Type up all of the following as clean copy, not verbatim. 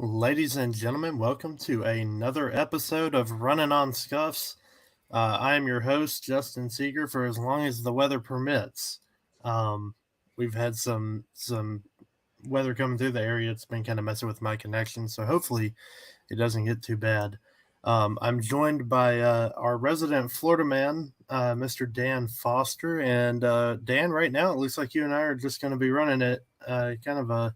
Ladies and gentlemen, welcome to another episode of Runnin on Scuffs. I am your host, Justin Seeger, for as long as the weather permits. Um, we've had some weather coming through the area. It's been kind of messing with my connection, so hopefully it doesn't get too bad. I'm joined by our resident Florida man, Mr. Dan Foster. And Dan, right now, it looks like you and I are just going to be running it kind of a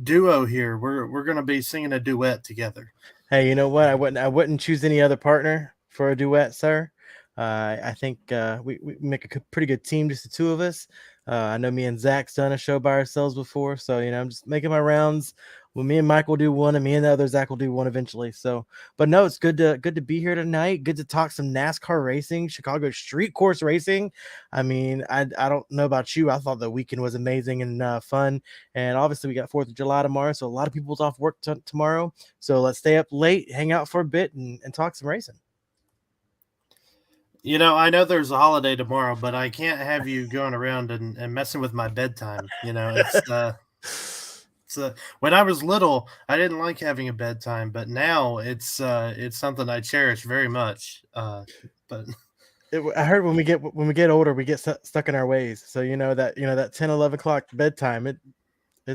duo here. We're going to be singing a duet together. Hey, you know what? I wouldn't choose any other partner for a duet, sir. I think we make a pretty good team, just the two of us. I know me and Zach's done a show by ourselves before, so I'm just making my rounds. Well, me and Mike will do one, and me and the other Zach will do one eventually. So, but no, it's good to be here tonight. Good to talk some NASCAR racing, Chicago street course racing. I mean, I don't know about you. I thought the weekend was amazing and fun, and obviously we got 4th of July tomorrow, so a lot of people's off work tomorrow. So let's stay up late, hang out for a bit, and talk some racing. I know there's a holiday tomorrow, but I can't have you going around and messing with my bedtime. When I was little, I didn't like having a bedtime, but now it's something I cherish very much. But I heard when we get older, we get stuck in our ways. So that 10, 11 o'clock bedtime, it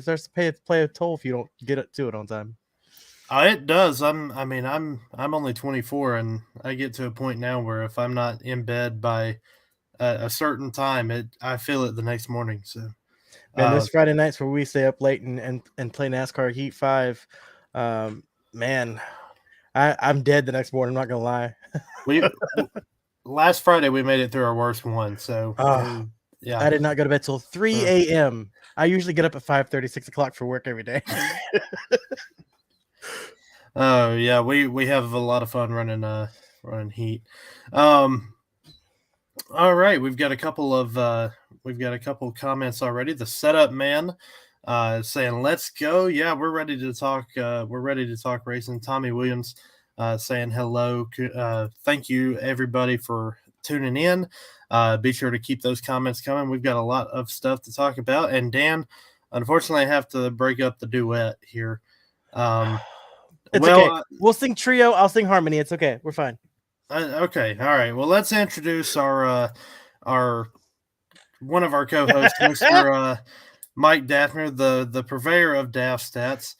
starts to play a toll if you don't get it to it on time. It does. I'm only 24, and I get to a point now where if I'm not in bed by a certain time, I feel it the next morning. So, man, those Friday nights where we stay up late and play NASCAR Heat 5, man, I'm dead the next morning. I'm not gonna lie. Last Friday we made it through our worst one. So, yeah, I did not go to bed till 3 a.m. I usually get up at 5:30, 6 o'clock for work every day. Oh yeah, we have a lot of fun running heat. All right, we've got a couple of comments already. The setup man saying let's go. Yeah, we're ready to talk. We're ready to talk racing. Tommy Williams saying hello. Thank you everybody for tuning in. Be sure to keep those comments coming. We've got a lot of stuff to talk about. And Dan, unfortunately, I have to break up the duet here. It's okay. We'll sing trio. I'll sing harmony. It's okay. We're fine. Okay. All right. Well, let's introduce our one of our co-hosts, Mr. Mike Daffner, the purveyor of Daff Stats.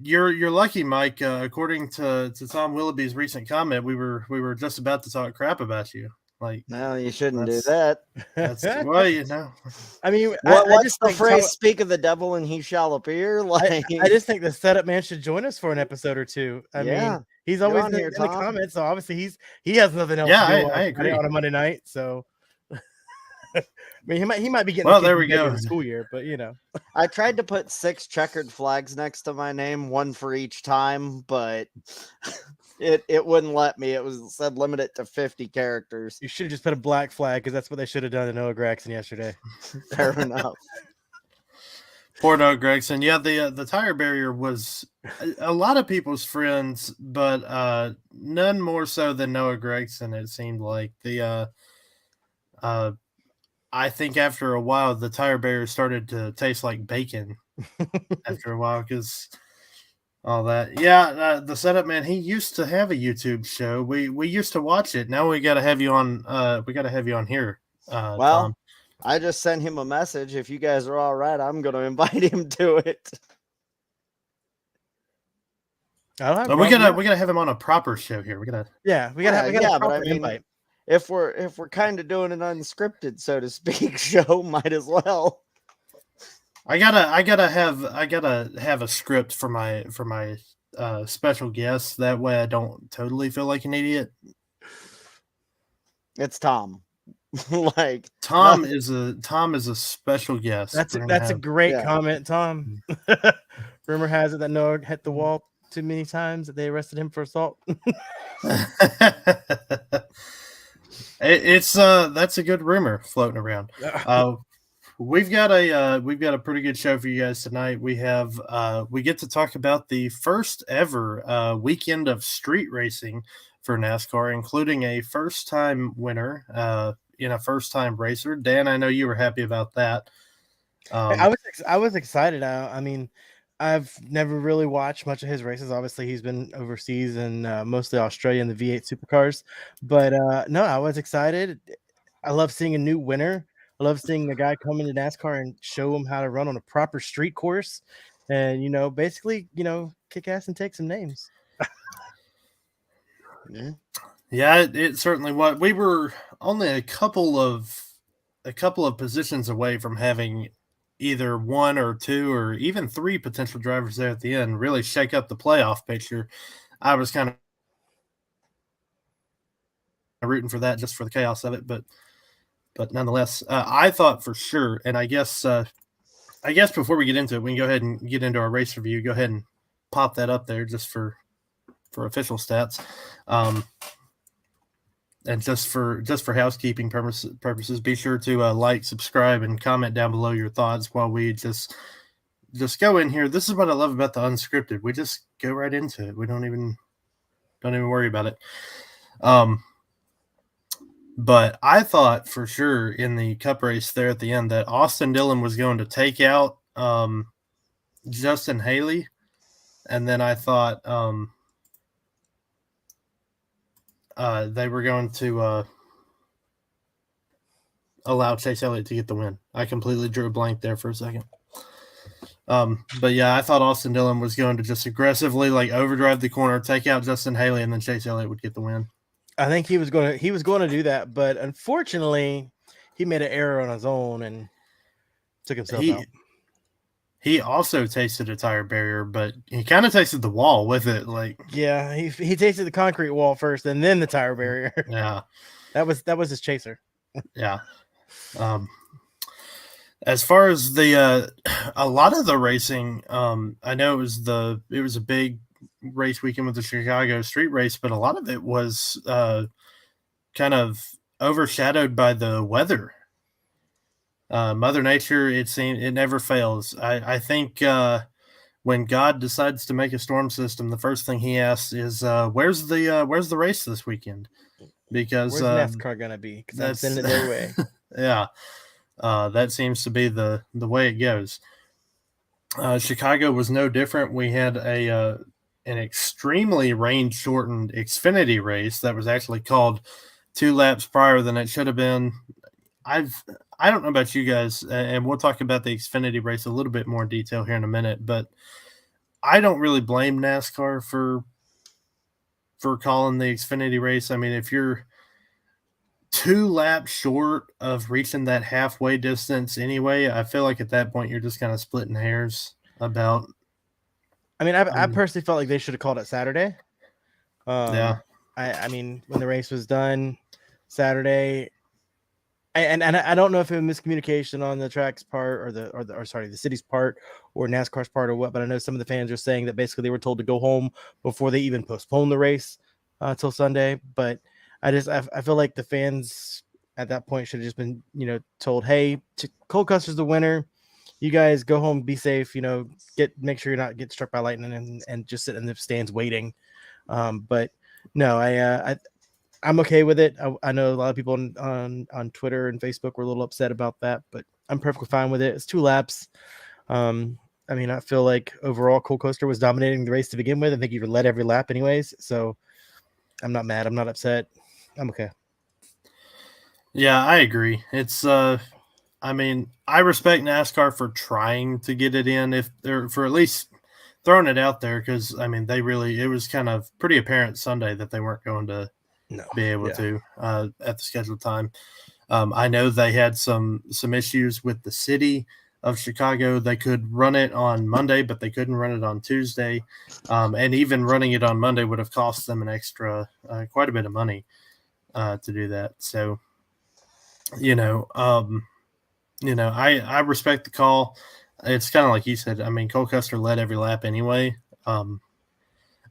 You're lucky, Mike. According to Tom Willoughby's recent comment, we were just about to talk crap about you. Like, no, you shouldn't do that. That's I mean, what's the phrase? Speak of the devil, and he shall appear. Like, I just think the setup man should join us for an episode or two. I mean, he's always in the comments, so obviously he has nothing else to do. I agree. On a Monday night, so. I mean, he might be getting. Well, there we go. The school year, but I tried to put 6 checkered flags next to my name, one for each time, but it wouldn't let me. It said limit it to 50 characters. You should have just put a black flag because that's what they should have done to Noah Gregson yesterday. Fair enough. Poor Noah Gregson. Yeah, the tire barrier was a lot of people's friends, but none more so than Noah Gregson. It seemed like I think after a while, the tire barrier started to taste like bacon after a while because all that. Yeah, the setup man, he used to have a YouTube show. We used to watch it. Now we got to have you on. We got to have you on here. Tom. I just sent him a message. If you guys are all right, I'm going to invite him to it. We gotta have him on a proper show here. We gotta have a proper invite. If we're kind of doing an unscripted, so to speak, show, might as well. I gotta have a script for my special guests. That way, I don't totally feel like an idiot. It's Tom. Tom is a special guest. That's a great comment, Tom. Rumor has it that Noah hit the wall too many times that they arrested him for assault. That's a good rumor floating around. We've got a pretty good show for you guys tonight. We get to talk about the first ever weekend of street racing for NASCAR, including a first time winner in a first time racer. Dan, I know you were happy about that. I was excited. I mean, I've never really watched much of his races. Obviously, he's been overseas and mostly Australia in the V8 supercars. But no, I was excited. I love seeing a new winner. I love seeing a guy come into NASCAR and show him how to run on a proper street course, and basically, kick ass and take some names. Yeah, it certainly was. We were only a couple of positions away from having either one or two or even three potential drivers there at the end really shake up the playoff picture. I was kind of rooting for that just for the chaos of it, but nonetheless, I thought for sure, and I guess before we get into it, we can go ahead and get into our race review. Go ahead and pop that up there just for official stats. And just for housekeeping purposes, be sure to like, subscribe, and comment down below your thoughts while we just go in here. This is what I love about the unscripted. We just go right into it. We don't even worry about it. But I thought for sure in the Cup race there at the end that Austin Dillon was going to take out Justin Haley, and then I thought they were going to allow Chase Elliott to get the win. I completely drew a blank there for a second. But yeah, I thought Austin Dillon was going to just aggressively overdrive the corner, take out Justin Haley, and then Chase Elliott would get the win. I think he was going to do that, but unfortunately, he made an error on his own and took himself out. He also tasted a tire barrier, but he kind of tasted the wall with it. Yeah, he tasted the concrete wall first, and then the tire barrier. Yeah, that was his chaser. Yeah. As far as the a lot of the racing, I know it was a big race weekend with the Chicago Street Race, but a lot of it was kind of overshadowed by the weather. Mother Nature, it never fails. I think when God decides to make a storm system, the first thing he asks is, "Where's the race this weekend?" Because where's NASCAR gonna be? Because I'm sending it their way. Yeah, that seems to be the way it goes. Chicago was no different. We had an extremely rain-shortened Xfinity race that was actually called 2 laps prior than it should have been. I don't know about you guys, and we'll talk about the Xfinity race a little bit more in detail here in a minute, but I don't really blame NASCAR for calling the Xfinity race. I mean, if you're 2 laps short of reaching that halfway distance anyway, I feel like at that point you're just kind of splitting hairs about. I mean, I personally felt like they should have called it Saturday. Yeah. I mean, when the race was done Saturday, and I don't know if it was miscommunication on the track's part or the city's part or NASCAR's part or what, but I know some of the fans are saying that basically they were told to go home before they even postponed the race till Sunday. But I feel like the fans at that point should have just been, told, hey, Cole Custer's the winner. You guys go home, be safe, make sure you're not getting struck by lightning and just sit in the stands waiting. But no, I'm okay with it. I know a lot of people on Twitter and Facebook were a little upset about that, but I'm perfectly fine with it. It's 2 laps. I mean, I feel like overall Cole Custer was dominating the race to begin with. I think he led every lap anyways. So I'm not mad. I'm not upset. I'm okay. Yeah, I agree. It's I mean, I respect NASCAR for trying to get it in, if they're for at least throwing it out there, because I mean it was kind of pretty apparent Sunday that they weren't going to be able to at the scheduled time. I know they had some issues with the city of Chicago. They could run it on Monday, but they couldn't run it on Tuesday. And even running it on Monday would have cost them an extra quite a bit of money to do that. So, I respect the call. It's kind of like you said. I mean, Cole Custer led every lap anyway. I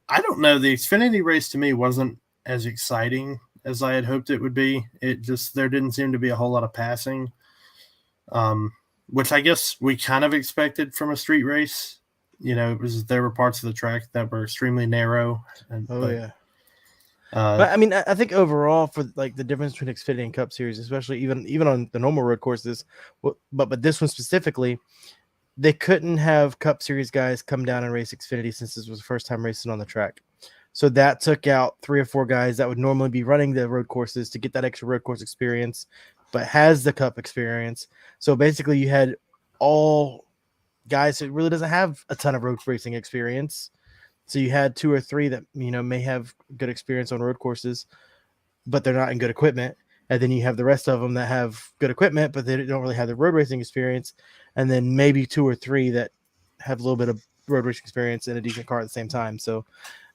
don't know. The Xfinity race to me wasn't as exciting as I had hoped it would be. There didn't seem to be a whole lot of passing, which I guess we kind of expected from a street race. There were parts of the track that were extremely narrow. But I mean, I think overall for like the difference between Xfinity and Cup Series, especially even on the normal road courses, but this one specifically, they couldn't have Cup Series guys come down and race Xfinity since this was the first time racing on the track. So that took out 3 or 4 guys that would normally be running the road courses to get that extra road course experience, but has the Cup experience. So basically, you had all guys who really doesn't have a ton of road racing experience. So you had 2 or 3 that may have good experience on road courses, but they're not in good equipment. And then you have the rest of them that have good equipment, but they don't really have the road racing experience. And then maybe 2 or 3 that have a little bit of road racing experience and a decent car at the same time. So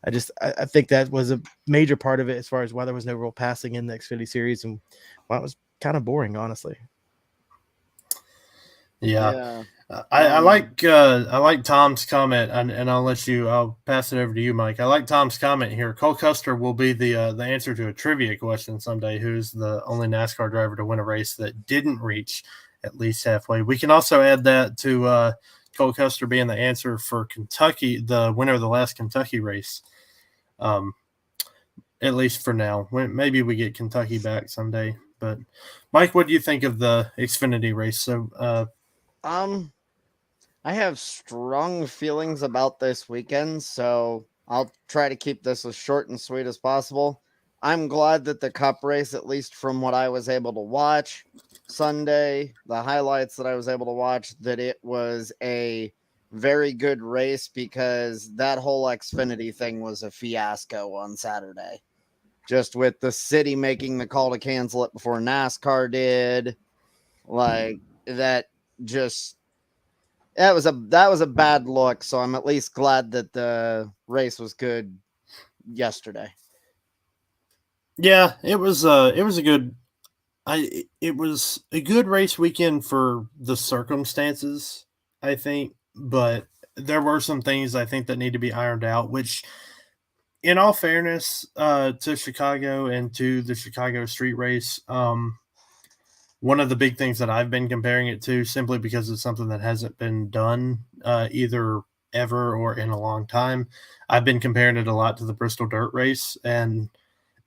I think that was a major part of it as far as why there was no real passing in the Xfinity series and why it was kind of boring, honestly. Yeah. I like Tom's comment, and I'll pass it over to you, Mike. I like Tom's comment here. Cole Custer will be the answer to a trivia question someday. Who's the only NASCAR driver to win a race that didn't reach at least halfway? We can also add that to Cole Custer being the answer for Kentucky, the winner of the last Kentucky race. At least for now. Maybe we get Kentucky back someday. But Mike, what do you think of the Xfinity race? So, I have strong feelings about this weekend, so I'll try to keep this as short and sweet as possible. I'm glad that the Cup race, at least from what I was able to watch Sunday, the highlights that I was able to watch, that it was a very good race because that whole Xfinity thing was a fiasco on Saturday. Just with the city making the call to cancel it before NASCAR did. Like, that was a bad look, so I'm at least glad that the race was good yesterday. Yeah, it was a good race weekend for the circumstances, I think, but there were some things I think that need to be ironed out, which, in all fairness, to Chicago and to the Chicago Street Race, one of the big things that I've been comparing it to, simply because it's something that hasn't been done either ever or in a long time, I've been comparing it a lot to the Bristol Dirt Race, and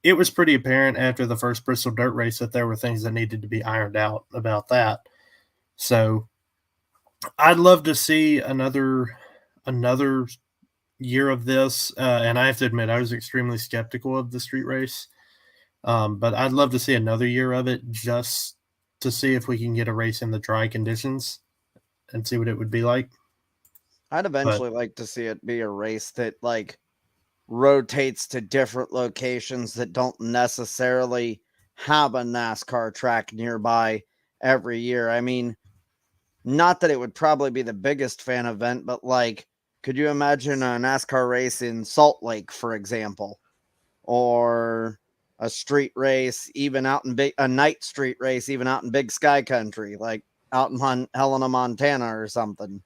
it was pretty apparent after the first Bristol Dirt Race that there were things that needed to be ironed out about that. So I'd love to see another year of this, and I have to admit I was extremely skeptical of the street race, but I'd love to see another year of it just to see if we can get a race in the dry conditions and see what it would be like. I'd eventually like to see it be a race that like rotates to different locations that don't necessarily have a NASCAR track nearby every year. I mean, not that it would probably be the biggest fan event, but like, could you imagine a NASCAR race in Salt Lake, for example, or a street race, even out in a night street race, even out in Big Sky Country, like out in Helena, Montana, or something?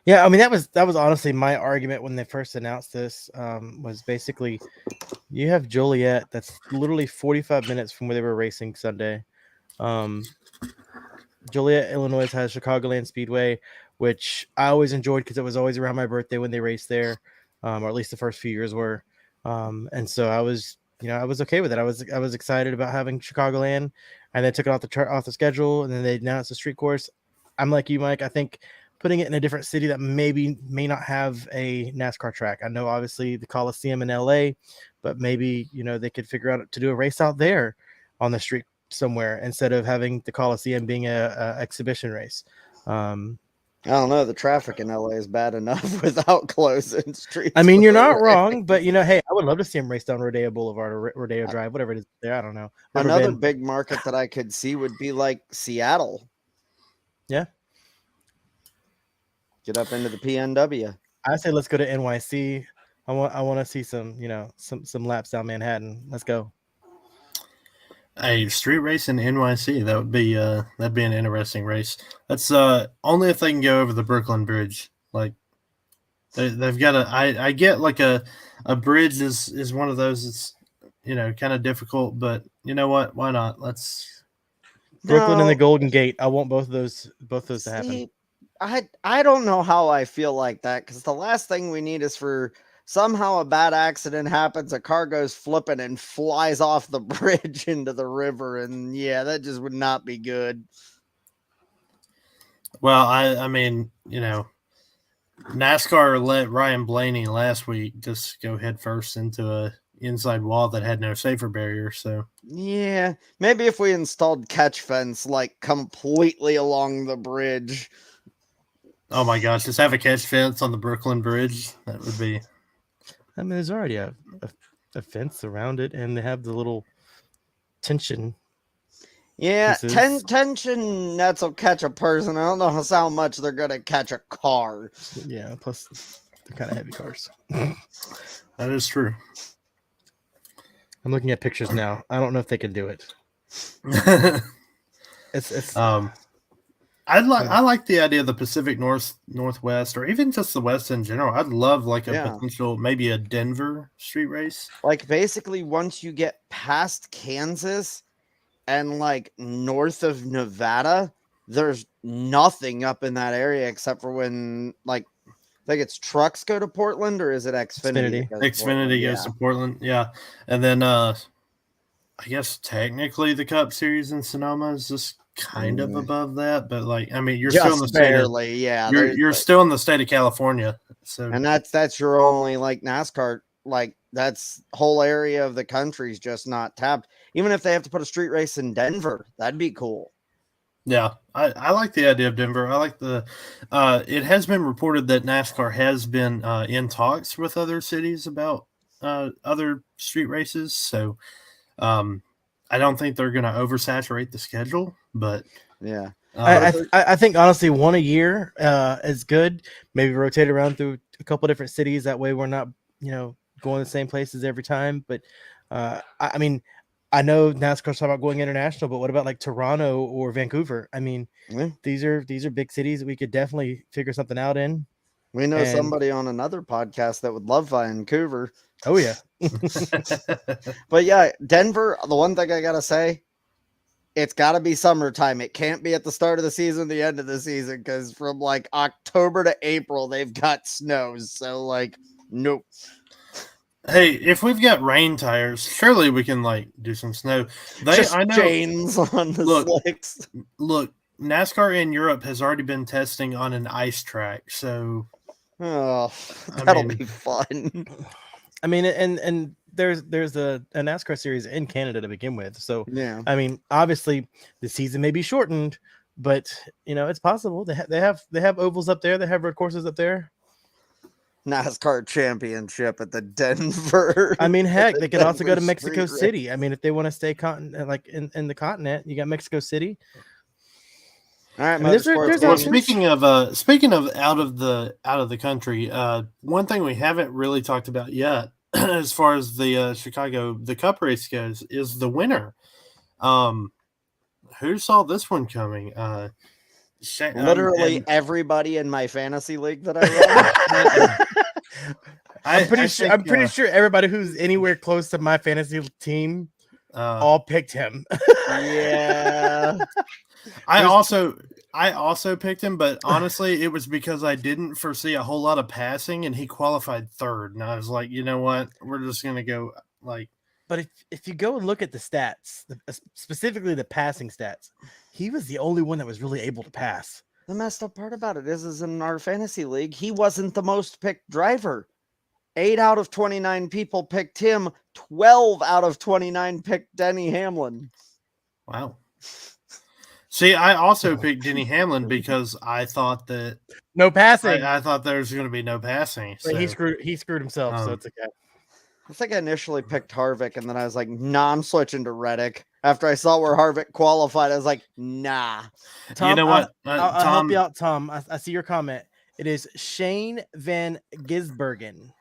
Yeah, I mean that was honestly my argument when they first announced this. Was basically you have Joliet, that's literally 45 minutes from where they were racing Sunday. Joliet, Illinois has Chicagoland Speedway, which I always enjoyed because it was always around my birthday when they raced there, or at least the first few years were. And so I was okay with it. I was excited about having Chicagoland, and they took it off the schedule, and then they announced the street course. I'm like you, Mike. I think putting it in a different city that may not have a NASCAR track. I know obviously the Coliseum in LA, but maybe they could figure out to do a race out there on the street somewhere instead of having the Coliseum being a exhibition race. I don't know. The traffic in LA is bad enough without closing streets. I mean, you're not wrong, but hey, I would love to see him race down Rodeo Boulevard or Rodeo Drive, whatever it is there. I don't know. Another big market that I could see would be like Seattle. Yeah. Get up into the PNW. I say let's go to NYC. I want to see some laps down Manhattan. Let's go. A street race in NYC, that'd be an interesting race. That's only if they can go over the Brooklyn Bridge. Like they've got I get like a bridge is one of those that's kind of difficult, but you know what? Why not? Let's Brooklyn and the Golden Gate. I want both of those to happen. I don't know how I feel like that, because the last thing we need is for somehow a bad accident happens, a car goes flipping and flies off the bridge into the river, and yeah, that just would not be good. Well, I mean, NASCAR let Ryan Blaney last week just go head first into a inside wall that had no safer barrier. So Yeah, maybe if we installed catch fence like completely along the bridge. oh my gosh, just have a catch fence on the Brooklyn Bridge. That would be. I mean, there's already a fence around it, and they have the little tension. Yeah, pieces. tension nets will catch a person. I don't know how much they're gonna catch a car. Yeah, plus they're kind of heavy cars. That is true. I'm looking at pictures now. I don't know if they can do it. It's I like the idea of the Pacific Northwest, or even just the West in general. I'd love like a potential, maybe a Denver street race. Like basically once you get past Kansas and like north of Nevada, there's nothing up in that area except for when like I think it's trucks go to Portland, or is it Xfinity? Xfinity goes to Portland, yeah. And then I guess technically the Cup Series in Sonoma is just kind of above that, but like I mean, you're just still in the barely, you're still in the state of California, so and that's your only like NASCAR, like that's whole area of the country's just not tapped. Even if they have to put a street race in Denver, that'd be cool. Yeah, I like the idea of Denver. I like the. It has been reported that NASCAR has been in talks with other cities about other street races. So, I don't think they're going to oversaturate the schedule. But yeah, I think honestly, one a year is good. Maybe rotate around through a couple different cities. That way, we're not going the same places every time. But I mean. I know NASCAR's talking about going international, but what about like Toronto or Vancouver? I mean, these are big cities that we could definitely figure something out in. We know somebody on another podcast that would love Vancouver. Oh yeah. But yeah, Denver, the one thing I gotta say, it's gotta be summertime. It can't be at the start of the season, the end of the season, because from like October to April, they've got snows. So like, nope. Hey, if we've got rain tires, surely we can like do some snow. I know chains on the slicks. Look, NASCAR in Europe has already been testing on an ice track, so that'll be fun. I mean, and there's a NASCAR series in Canada to begin with, so yeah. I mean, obviously the season may be shortened, but it's possible. They have ovals up there. They have road courses up there. NASCAR championship at the Denver. I mean, heck, they could also go to Mexico City. I mean, if they want to stay like in the continent, you got Mexico City. All right, well, speaking of out of the country, one thing we haven't really talked about yet, as far as the Cup race goes, is the winner. Who saw this one coming? Literally everybody in my fantasy league that I run. I'm pretty sure everybody who's anywhere close to my fantasy team all picked him. Yeah. I also picked him, but honestly, it was because I didn't foresee a whole lot of passing, and he qualified third, and I was like, you know what, we're just gonna go like. But if you go and look at the stats, specifically the passing stats, he was the only one that was really able to pass. The messed up part about it is in our fantasy league, he wasn't the most picked driver. 8 out of 29 people picked him. 12 out of 29 picked Denny Hamlin. Wow. See, I also picked Denny Hamlin because I thought that no passing. I thought there was going to be no passing. So. He screwed himself, so it's okay. I think I initially picked Harvick, and then I was like, nah, I'm switching to Reddick. After I saw where Harvick qualified, I was like, nah. Tom, you know what? I'll help you out, Tom. I see your comment. It is Shane Van Gisbergen.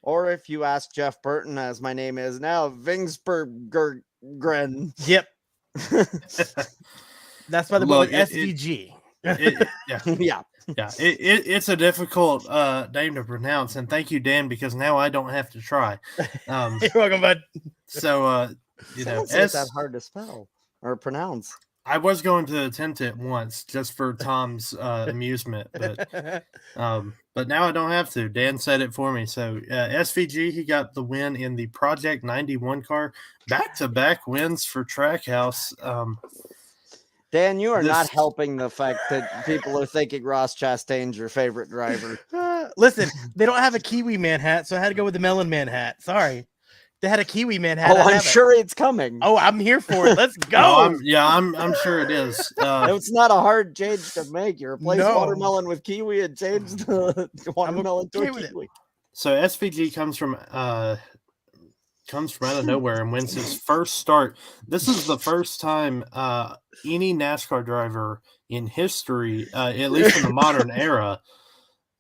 Or if you ask Jeff Burton, as my name is now, Vingsbergren. Yep. That's by the book SVG. Yeah. Yeah, it's a difficult name to pronounce, and thank you, Dan, because now I don't have to try. You're welcome, bud. So, it's that hard to spell or pronounce. I was going to attempt it once just for Tom's amusement, but now I don't have to. Dan said it for me. So SVG, he got the win in the Project 91 car. Back-to-back wins for Trackhouse. Dan, you are not helping the fact that people are thinking Ross Chastain's your favorite driver. Listen, they don't have a Kiwi Man hat, so I had to go with the Melon Man hat. Sorry. They had a Kiwi Man hat. Oh, I'm sure it's coming. Oh, I'm here for it. Let's go. I'm sure it is. It's not a hard change to make. You replace watermelon with kiwi and change the watermelon to a kiwi. So SVG comes from out of nowhere and wins his first start. This is the first time any NASCAR driver in history, at least in the modern era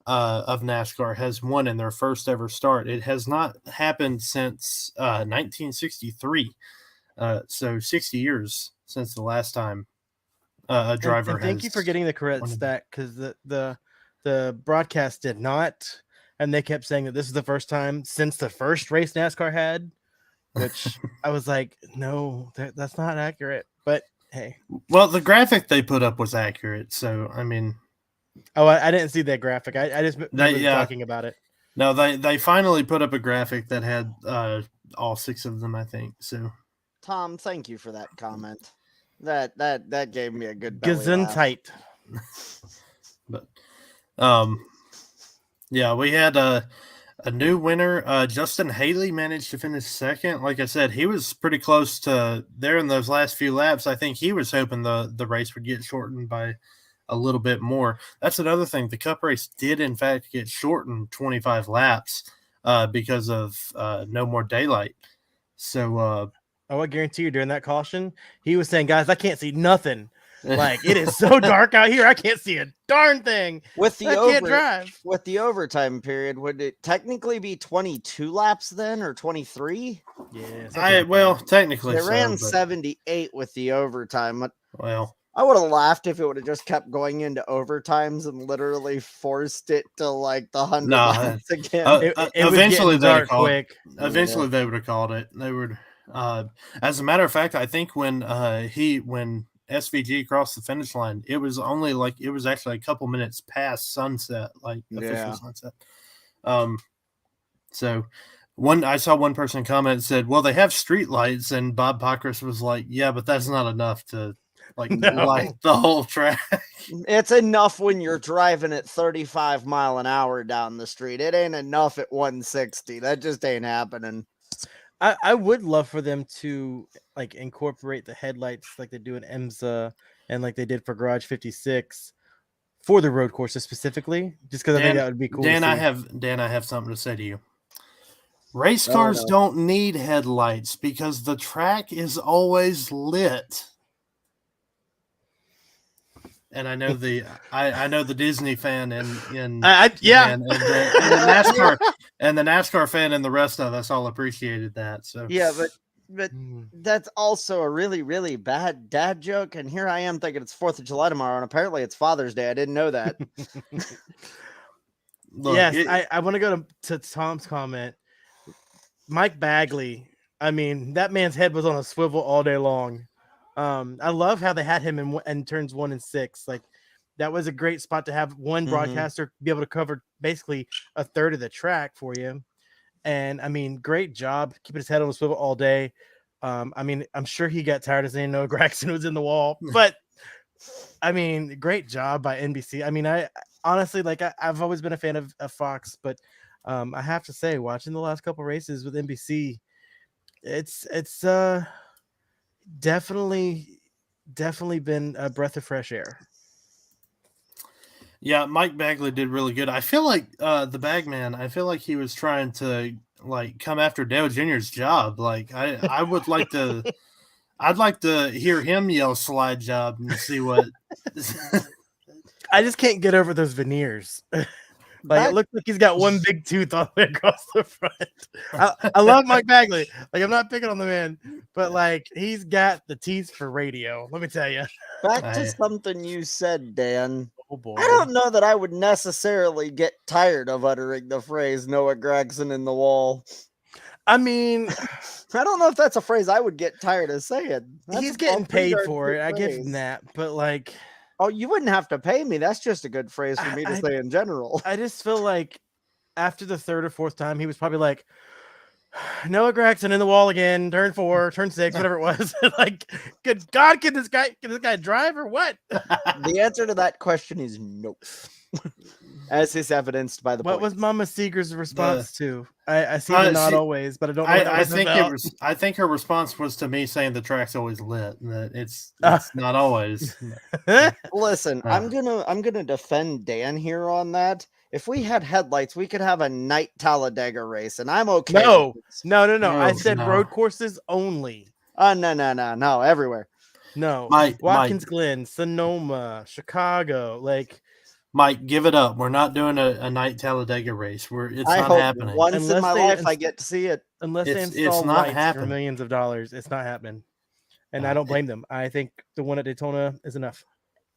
of NASCAR, has won in their first ever start. It has not happened since 1963. So 60 years since the last time a driver and thank you for getting the correct stat, because the broadcast did not, and they kept saying that this is the first time since the first race NASCAR had, which I was like, no, that's not accurate. But hey, well, the graphic they put up was accurate, so I mean, I didn't see that graphic. I just remember talking about it. No, they finally put up a graphic that had all 6 of them, I think. So, Tom, thank you for that comment. That gave me a good Gesundheit. But yeah, we had a new winner. Justin Haley managed to finish second. Like I said, he was pretty close to there in those last few laps. I think he was hoping the race would get shortened by a little bit more. That's another thing. The Cup race did, in fact, get shortened 25 laps because of no more daylight. So, I guarantee you during that caution, he was saying, guys, I can't see nothing. Like, it is so dark out here. I can't see a darn thing. Can't drive. With the overtime period, would it technically be 22 laps then, or 23? Yeah. Technically they ran 78 with the overtime. Well, I would have laughed if it would have just kept going into overtimes and literally forced it to like the 100 laps again. Eventually they would have called it. They would. As a matter of fact, I think when SVG crossed the finish line, it was actually a couple minutes past sunset, like official sunset. So I saw one person comment said, "Well, they have street lights," and Bob Pockris was like, "Yeah, but that's not enough to light the whole track." It's enough when you're driving at 35 mile an hour down the street. It ain't enough at 160. That just ain't happening. I would love for them to like incorporate the headlights like they do in IMSA and like they did for Garage 56 for the road courses specifically, just because I think that would be cool. Dan, I have something to say to you. Race cars don't need headlights because the track is always lit. And I know the Disney fan and the NASCAR fan and the rest of us all appreciated that. So yeah, but that's also a really, really bad dad joke. And here I am thinking it's 4th of July tomorrow, and apparently it's Father's Day. I didn't know that. Look, I want to go to Tom's comment. Mike Bagley. I mean, that man's head was on a swivel all day long. I love how they had him in turns 1 and 6. Like, that was a great spot to have one broadcaster be able to cover basically a third of the track for you. And I mean, great job keeping his head on a swivel all day. I mean, I'm sure he got tired of saying Noah Gragson was in the wall, but I mean, great job by NBC. I mean, I honestly, like, I've always been a fan of Fox, but I have to say, watching the last couple races with NBC, it's definitely been a breath of fresh air. Yeah, Mike Bagley did really good. I feel like the Bagman, I feel like he was trying to like come after Dale Jr.'s job. Like I would like to I'd like to hear him yell slide job and see what I just can't get over those veneers. Like, it looks like he's got one big tooth all the way across the front. I love Mike Bagley. Like, I'm not picking on the man, but like, he's got the teeth for radio. Let me tell you. Back to something you said, Dan. Oh boy. I don't know that I would necessarily get tired of uttering the phrase Noah Gragson in the wall. I mean, I don't know if that's a phrase I would get tired of saying. That's he's a getting pretty paid darn for good it. I give him phrase. that, but like, Oh, you wouldn't have to pay me. That's just a good phrase for me to say in general. I just feel like after the third or fourth time, he was probably like, Noah Gregson in the wall again, turn 4, turn 6, whatever it was. Like, good God, can this guy drive or what? The answer to that question is no. As is evidenced by the What was points. Mama Seeger's response to? I see the not always, but I don't know what that was about. I think her response was to me saying the track's always lit. And that it's not always. Listen, I'm gonna defend Dan here on that. If we had headlights, we could have a night Talladega race, and I'm okay. No. No, I said no. road courses only. No, everywhere. No, Mike, Watkins Glen, Sonoma, Chicago, like. Mike, give it up. We're not doing a night Talladega race. It's I not hope happening. once Unless in my they life I get to see it. Unless they It's install not lights for happening. millions of dollars, it's not happening. And I don't blame them. I think the one at Daytona is enough.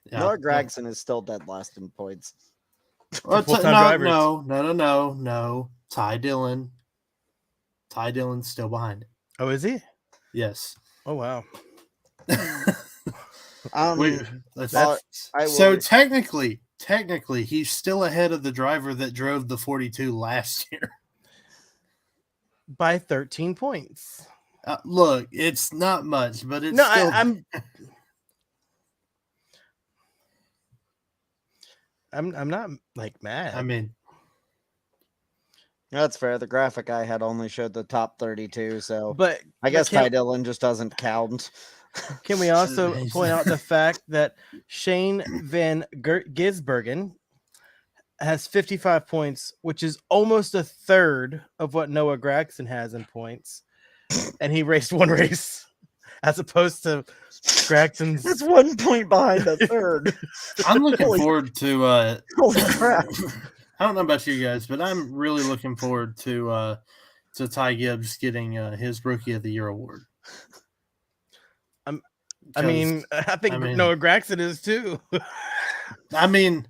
Yeah. Noah Gregson is still dead last in points. Well, full-time drivers. No. Ty Dillon. Ty Dillon's still behind it. Oh, is he? Yes. Oh, wow. So technically, he's still ahead of the driver that drove the 42 last year. By 13 points. Look, it's not much, but it's no. still. I'm not like mad. I mean, that's fair. The graphic I had only showed the top 32, so but I guess Ty Dillon just doesn't count. Can we also point out the fact that Shane Van Gisbergen has 55 points, which is almost a third of what Noah Gregson has in points, and he raced one race as opposed to Gregson's. That's 1 point behind a third. I'm looking forward to. Holy crap! I don't know about you guys, but I'm really looking forward to Ty Gibbs getting his Rookie of the Year award. I think Noah Gregson is too. I mean,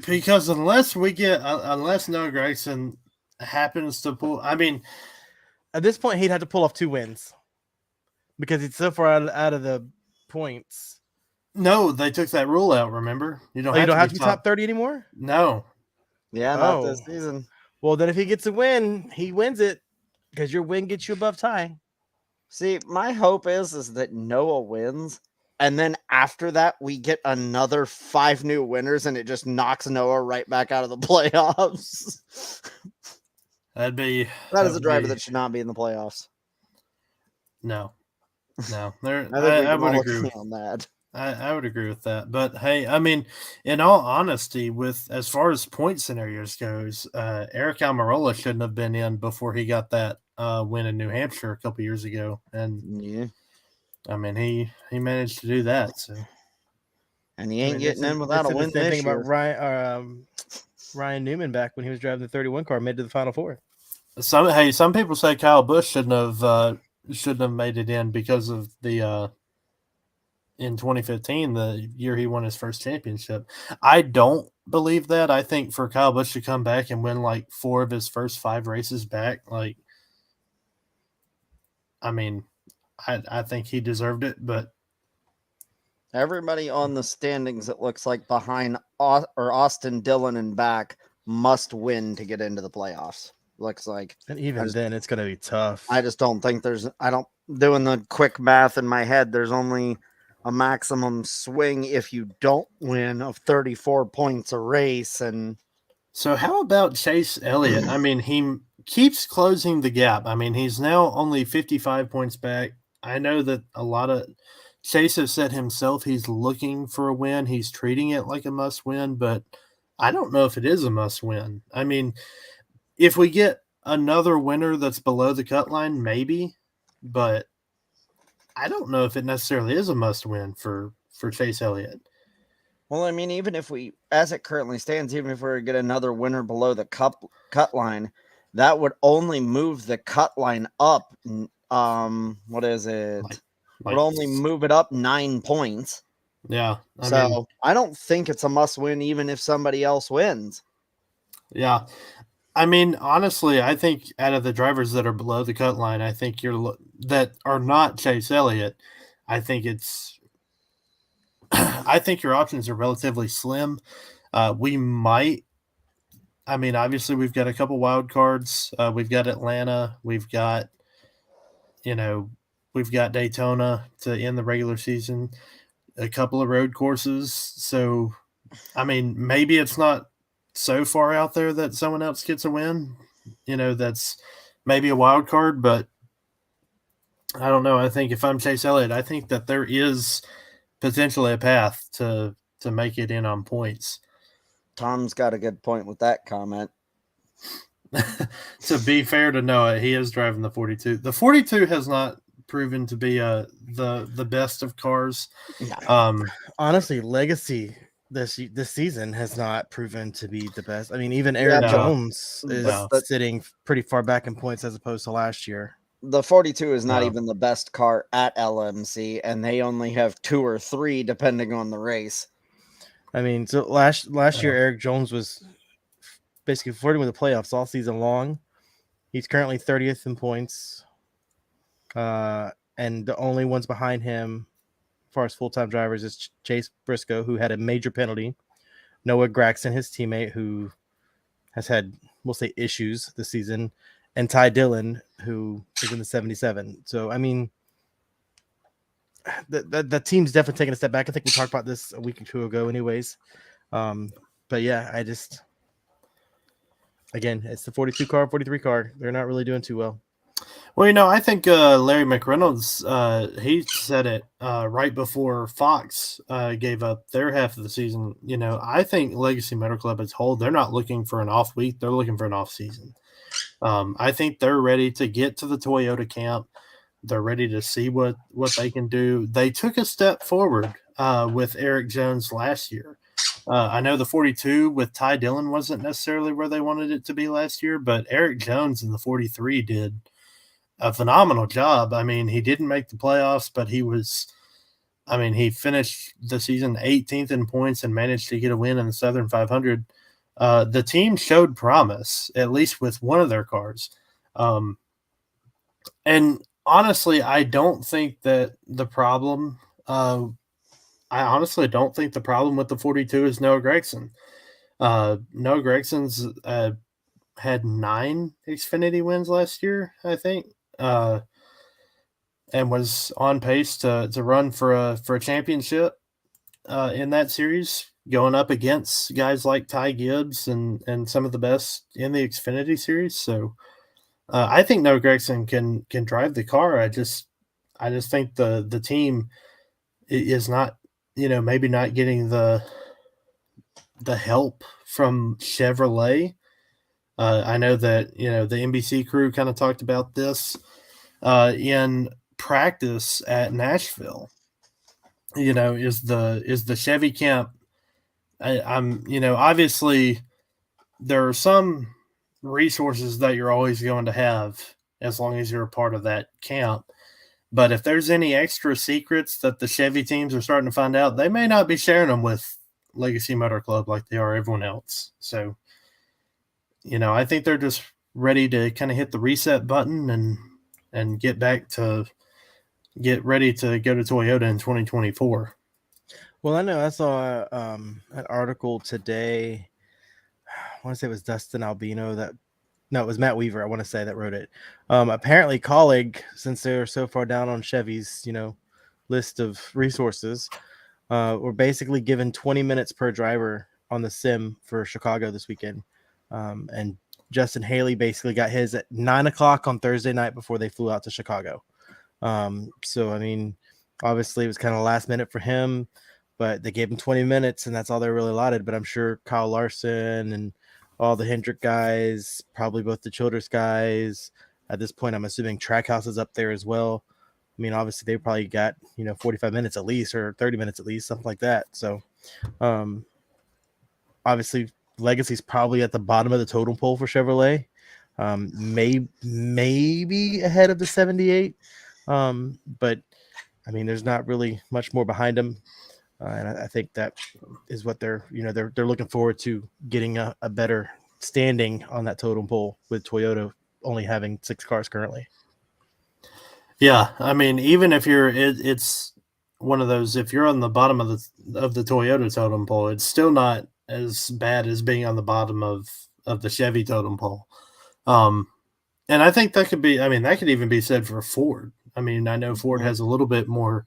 because unless Noah Gregson happens to pull, I mean, at this point he'd have to pull off 2 wins because he's so far out of the points. No, they took that rule out. Remember, you don't have to be top 30 anymore. No. Yeah, not this season. Well, then if he gets a win, he wins it because your win gets you above Ty. See, my hope is that Noah wins, and then after that, we get another 5 new winners, and it just knocks Noah right back out of the playoffs. That is a driver that should not be in the playoffs. No. I would agree on that. I would agree with that. But hey, I mean, in all honesty, as far as point scenarios goes, Eric Almirola shouldn't have been in before he got that win in New Hampshire a couple years ago. And yeah, I mean, he managed to do that. So, and he ain't getting in without a win. The same thing about Ryan Newman back when he was driving the 31 car, made to the Final Four. Some people say Kyle Busch shouldn't have made it in because of the in 2015, the year he won his first championship. I don't believe that. I think for Kyle Busch to come back and win like 4 of his first 5 races back, like, I mean, I think he deserved it, but everybody on the standings, it looks like behind Austin Dillon and back must win to get into the playoffs. Looks like, and even then it's going to be tough. I just don't think doing the quick math in my head, there's only a maximum swing if you don't win of 34 points a race. And so how about Chase Elliott? I mean, he keeps closing the gap. I mean, he's now only 55 points back. I know that a lot of Chase has said himself he's looking for a win. He's treating it like a must win, but I don't know if it is a must win. I mean, if we get another winner that's below the cut line, maybe, but I don't know if it necessarily is a must win for Chase Elliott. Well, I mean, even if we, as it currently stands, even if we were to get another winner below the cut line, that would only move the cut line up. What is it? Would only move it up 9 points. Yeah. I don't think it's a must win, even if somebody else wins. Yeah. I mean, honestly, I think out of the drivers that are below the cut line, I think that are not Chase Elliott. I think it's I think your options are relatively slim. We might. I mean, obviously, we've got a couple wild cards. We've got Atlanta. You know, we've got Daytona to end the regular season. A couple of road courses. So, I mean, maybe it's not so far out there that someone else gets a win. That's maybe a wild card, but I don't know. I think if I'm Chase Elliott, I think that there is potentially a path to make it in on points. Tom's got a good point with that comment. To be fair to Noah, he is driving the 42. The 42 has not proven to be the best of cars. Honestly, Legacy this season has not proven to be the best. I mean, even Eric Jones is sitting pretty far back in points as opposed to last year. The 42 is not even the best car at LMC, and they only have 2 or 3 depending on the race. I mean, so last year Eric Jones was basically flirting with the playoffs all season long. He's currently 30th in points, and the only ones behind him, as far as full-time drivers, is Chase Briscoe, who had a major penalty, Noah Gragson, his teammate, who has had, we'll say, issues this season, and Ty Dillon, who is in the 77. So, I mean, the team's definitely taking a step back. I think we talked about this a week or two ago anyways. But yeah, again, it's the 42 car, 43 car. They're not really doing too well. Well, I think Larry McReynolds, he said it right before Fox gave up their half of the season. I think Legacy Motor Club as a whole, they're not looking for an off week. They're looking for an off season. I think they're ready to get to the Toyota camp. They're ready to see what they can do. They took a step forward with Eric Jones last year. I know the 42 with Ty Dillon wasn't necessarily where they wanted it to be last year, but Eric Jones in the 43 did a phenomenal job. I mean, he didn't make the playoffs, but he finished the season 18th in points and managed to get a win in the Southern 500. The team showed promise, at least with one of their cars. And honestly, I don't think that the problem I honestly don't think the problem with the 42 is Noah Gragson. Noah Gregson's had 9 Xfinity wins last year, I think, and was on pace to run for a championship in that series, going up against guys like Ty Gibbs and some of the best in the Xfinity series. So I think Noah Gragson can drive the car. I just think the team is not, maybe not getting the help from Chevrolet. I know that, the NBC crew kind of talked about this in practice at Nashville. Is the Chevy camp. Obviously there are some resources that you're always going to have as long as you're a part of that camp. But if there's any extra secrets that the Chevy teams are starting to find out, they may not be sharing them with Legacy Motor Club like they are everyone else. So, I think they're just ready to kind of hit the reset button and get ready to go to Toyota in 2024. Well, I know I saw an article today. I want to say it was Dustin Albino it was Matt Weaver, I want to say, that wrote it. Apparently Colleague, since they're so far down on Chevy's, list of resources, were basically given 20 minutes per driver on the sim for Chicago this weekend. And Justin Haley basically got his at 9:00 on Thursday night before they flew out to Chicago. So, I mean, obviously it was kind of last minute for him, but they gave him 20 minutes and that's all they really allotted. But I'm sure Kyle Larson and all the Hendrick guys, probably both the Childress guys. At this point, I'm assuming Trackhouse is up there as well. I mean, obviously they probably got, 45 minutes at least, or 30 minutes at least, something like that. So obviously Legacy's probably at the bottom of the totem pole for Chevrolet. Maybe ahead of the 78. But I mean, there's not really much more behind them. And I think that is what they're looking forward to, getting a better standing on that totem pole with Toyota only having 6 cars currently. Yeah, I mean, even if it's one of those. If you're on the bottom of the Toyota totem pole, it's still not as bad as being on the bottom of the Chevy totem pole. And I think that could be. I mean, that could even be said for Ford. I mean, I know Ford has a little bit more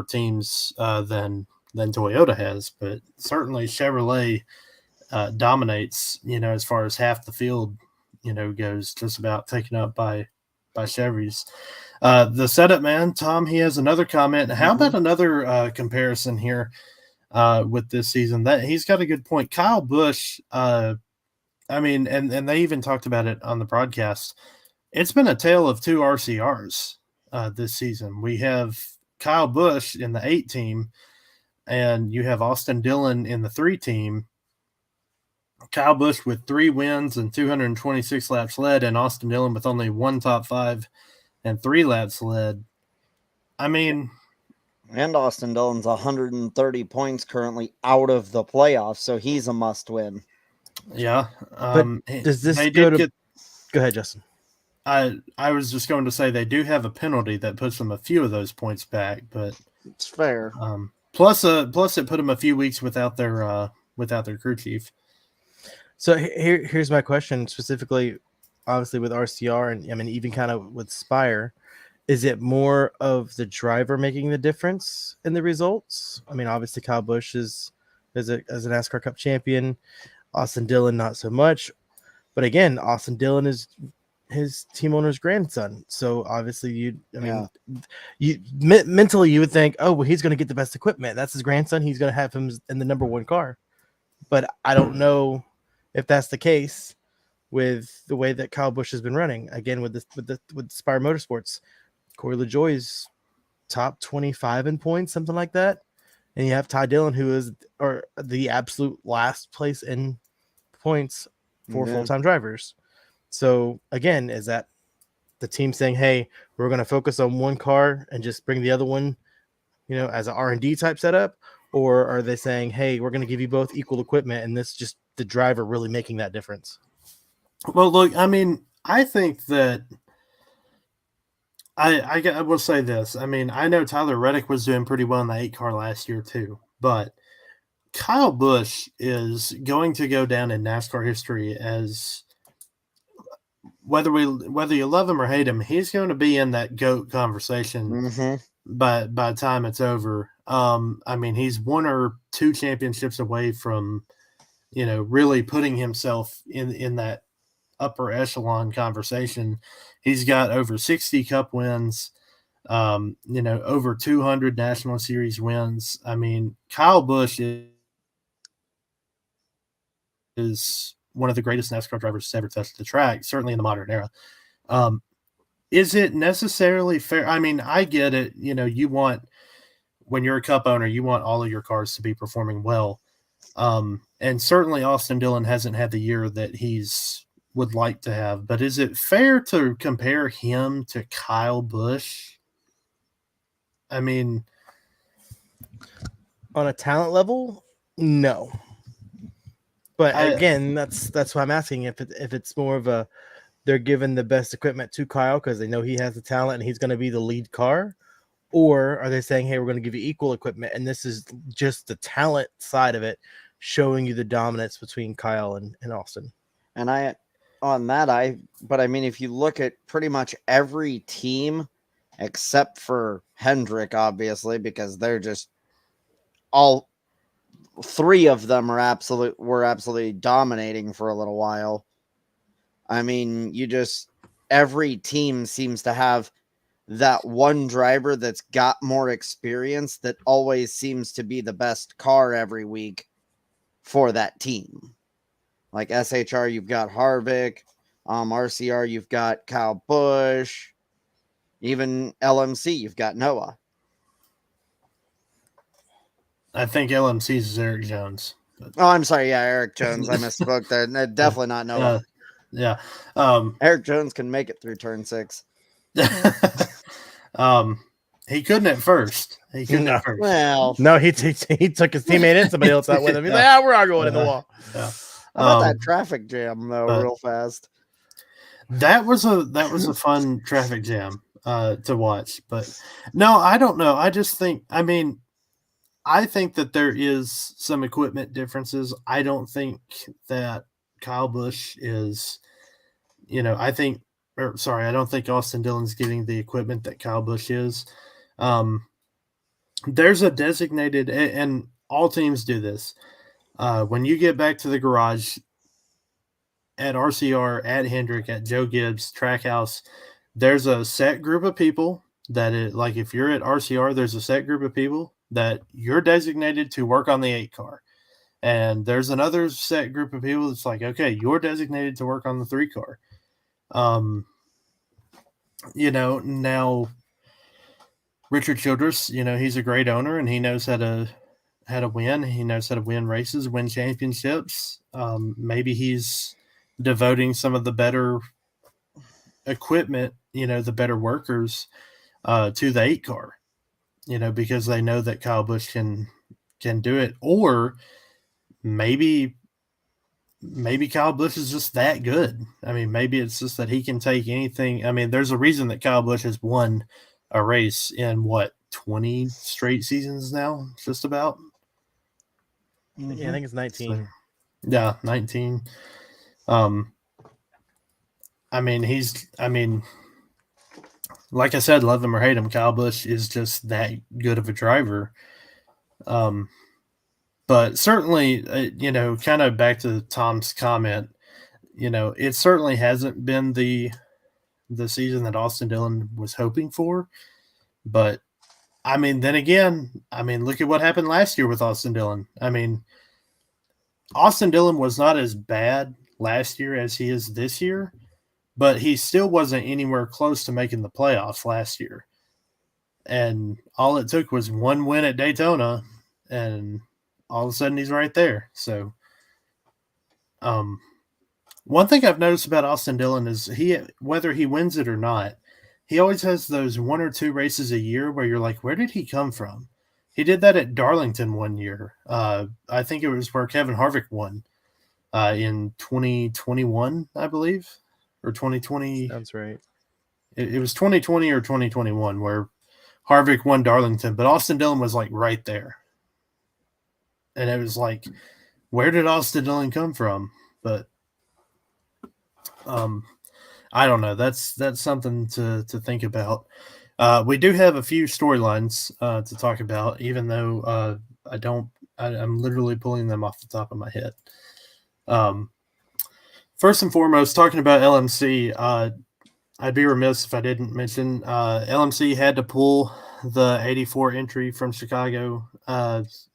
teams than Toyota has, but certainly Chevrolet dominates. As far as half the field, goes, just about taken up by Chevys. The setup man, Tom, he has another comment. How about another comparison here with this season? That he's got a good point. Kyle Busch. I mean, and they even talked about it on the broadcast. It's been a tale of 2 RCRs this season. We have Kyle Busch in the 8 team, and you have Austin Dillon in the 3 team. Kyle Busch with 3 wins and 226 laps led, and Austin Dillon with only 1 top 5 and 3 laps led. I mean, and Austin Dillon's 130 points currently out of the playoffs, so he's a must-win. Yeah. But does this go ahead, Justin? I was just going to say they do have a penalty that puts them a few of those points back, but it's fair. Plus it put them a few weeks without their crew chief. So here's my question specifically, obviously with RCR and I mean even kind of with Spire, is it more of the driver making the difference in the results? I mean, obviously Kyle Busch is as a NASCAR Cup champion, Austin Dillon not so much, but again, Austin Dillon is his team owner's grandson, so obviously mentally you would think, oh well, he's going to get the best equipment. That's his grandson. He's going to have him in the number 1 car, but I don't know if that's the case with the way that Kyle Busch has been running. Again, with Spire Motorsports, Corey LaJoie is top 25 in points, something like that, and you have Ty Dillon, who is the absolute last place in points for full-time drivers. So again, is that the team saying, hey, we're going to focus on 1 car and just bring the other one, as an R&D type setup? Or are they saying, hey, we're going to give you both equal equipment and this just the driver really making that difference? Well, look, I mean, I think that I will say this. I mean, I know Tyler Reddick was doing pretty well in the 8 car last year too, but Kyle Busch is going to go down in NASCAR history as, whether you love him or hate him, he's going to be in that GOAT conversation by the time it's over. I mean, he's 1 or 2 championships away from, really putting himself in that upper echelon conversation. He's got over 60 Cup wins, over 200 National Series wins. I mean, Kyle Busch is one of the greatest NASCAR drivers to ever touch the track, certainly in the modern era. Is it necessarily fair? I mean, I get it. You want, when you're a Cup owner, you want all of your cars to be performing well. And certainly Austin Dillon hasn't had the year that he's would like to have, but is it fair to compare him to Kyle Busch? I mean, on a talent level, no. But again, that's why I'm asking if it's more of a, they're giving the best equipment to Kyle because they know he has the talent and he's going to be the lead car, or are they saying, hey, we're going to give you equal equipment and this is just the talent side of it, showing you the dominance between Kyle and Austin? And but I mean, if you look at pretty much every team except for Hendrick, obviously, because they're just all 3 of them were absolutely dominating for a little while. I mean, every team seems to have that one driver that's got more experience that always seems to be the best car every week for that team. Like SHR, you've got Harvick. RCR, you've got Kyle Busch. Even LMC, you've got Noah. I think LMC's is Eric Jones. Oh, I'm sorry. Yeah, Eric Jones. I misspoke there. Definitely not Noah. Yeah. Eric Jones can make it through turn 6. He couldn't at first. He couldn't No. at first. Well, No, he took his teammate and somebody else out with him. He's like, we're all going in the wall. Yeah. how about that traffic jam though, but- real fast? That was a fun traffic jam to watch. But no, I don't know. I just think, I think that there is some equipment differences. I don't think that Kyle Busch is, I don't think Austin Dillon's getting the equipment that Kyle Busch is. There's a designated, and all teams do this. When you get back to the garage at RCR, at Hendrick, at Joe Gibbs, Trackhouse, there's a set group of people that like if you're at RCR, there's a set group of people that you're designated to work on the 8 car. And there's another set group of people that's like, okay, you're designated to work on the 3 car. Now Richard Childress, he's a great owner and he knows how to win. He knows how to win races, win championships. Maybe he's devoting some of the better equipment, the better workers to the 8 car, because they know that Kyle Busch can do it. Or maybe Kyle Busch is just that good. Maybe it's just that he can take anything. There's a reason that Kyle Busch has won a race in 20 straight seasons now, just about. Yeah, I think it's 19. So, yeah, 19. Like I said, love him or hate him, Kyle Busch is just that good of a driver. But certainly, kind of back to Tom's comment, it certainly hasn't been the season that Austin Dillon was hoping for. But, then again, look at what happened last year with Austin Dillon. Austin Dillon was not as bad last year as he is this year, but he still wasn't anywhere close to making the playoffs last year. And all it took was one win at Daytona, and all of a sudden he's right there. So, one thing I've noticed about Austin Dillon is whether he wins it or not, he always has those 1 or 2 races a year where you're like, where did he come from? He did that at Darlington one year. I think it was where Kevin Harvick won in 2021, I believe, or 2020. That's right. It was 2020 or 2021 where Harvick won Darlington, but Austin Dillon was like right there. And it was like, where did Austin Dillon come from? But I don't know. That's something to think about. We do have a few storylines to talk about, even though I'm literally pulling them off the top of my head. First and foremost, talking about LMC, I'd be remiss if I didn't mention LMC had to pull the 84 entry from Chicago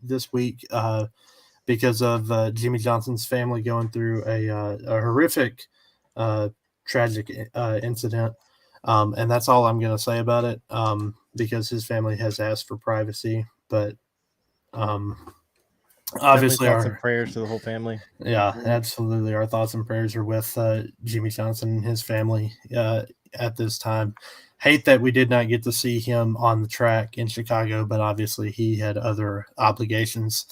this week because of Jimmy Johnson's family going through a horrific, tragic incident. And that's all I'm going to say about it because his family has asked for privacy. But obviously, thoughts and prayers to the whole family. Yeah, absolutely. Our thoughts and prayers are with Jimmy Johnson and his family at this time. Hate that we did not get to see him on the track in Chicago, but obviously he had other obligations.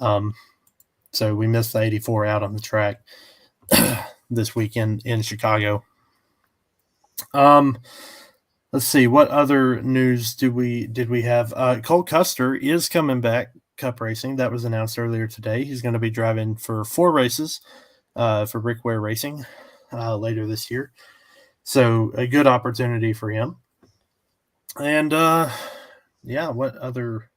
So we missed the 84 out on the track this weekend in Chicago. Let's see, what other news did we have? Cole Custer is coming back Cup racing. That was announced earlier today. He's going to be driving for 4 races for Brickware Racing later this year. So a good opportunity for him. And what other?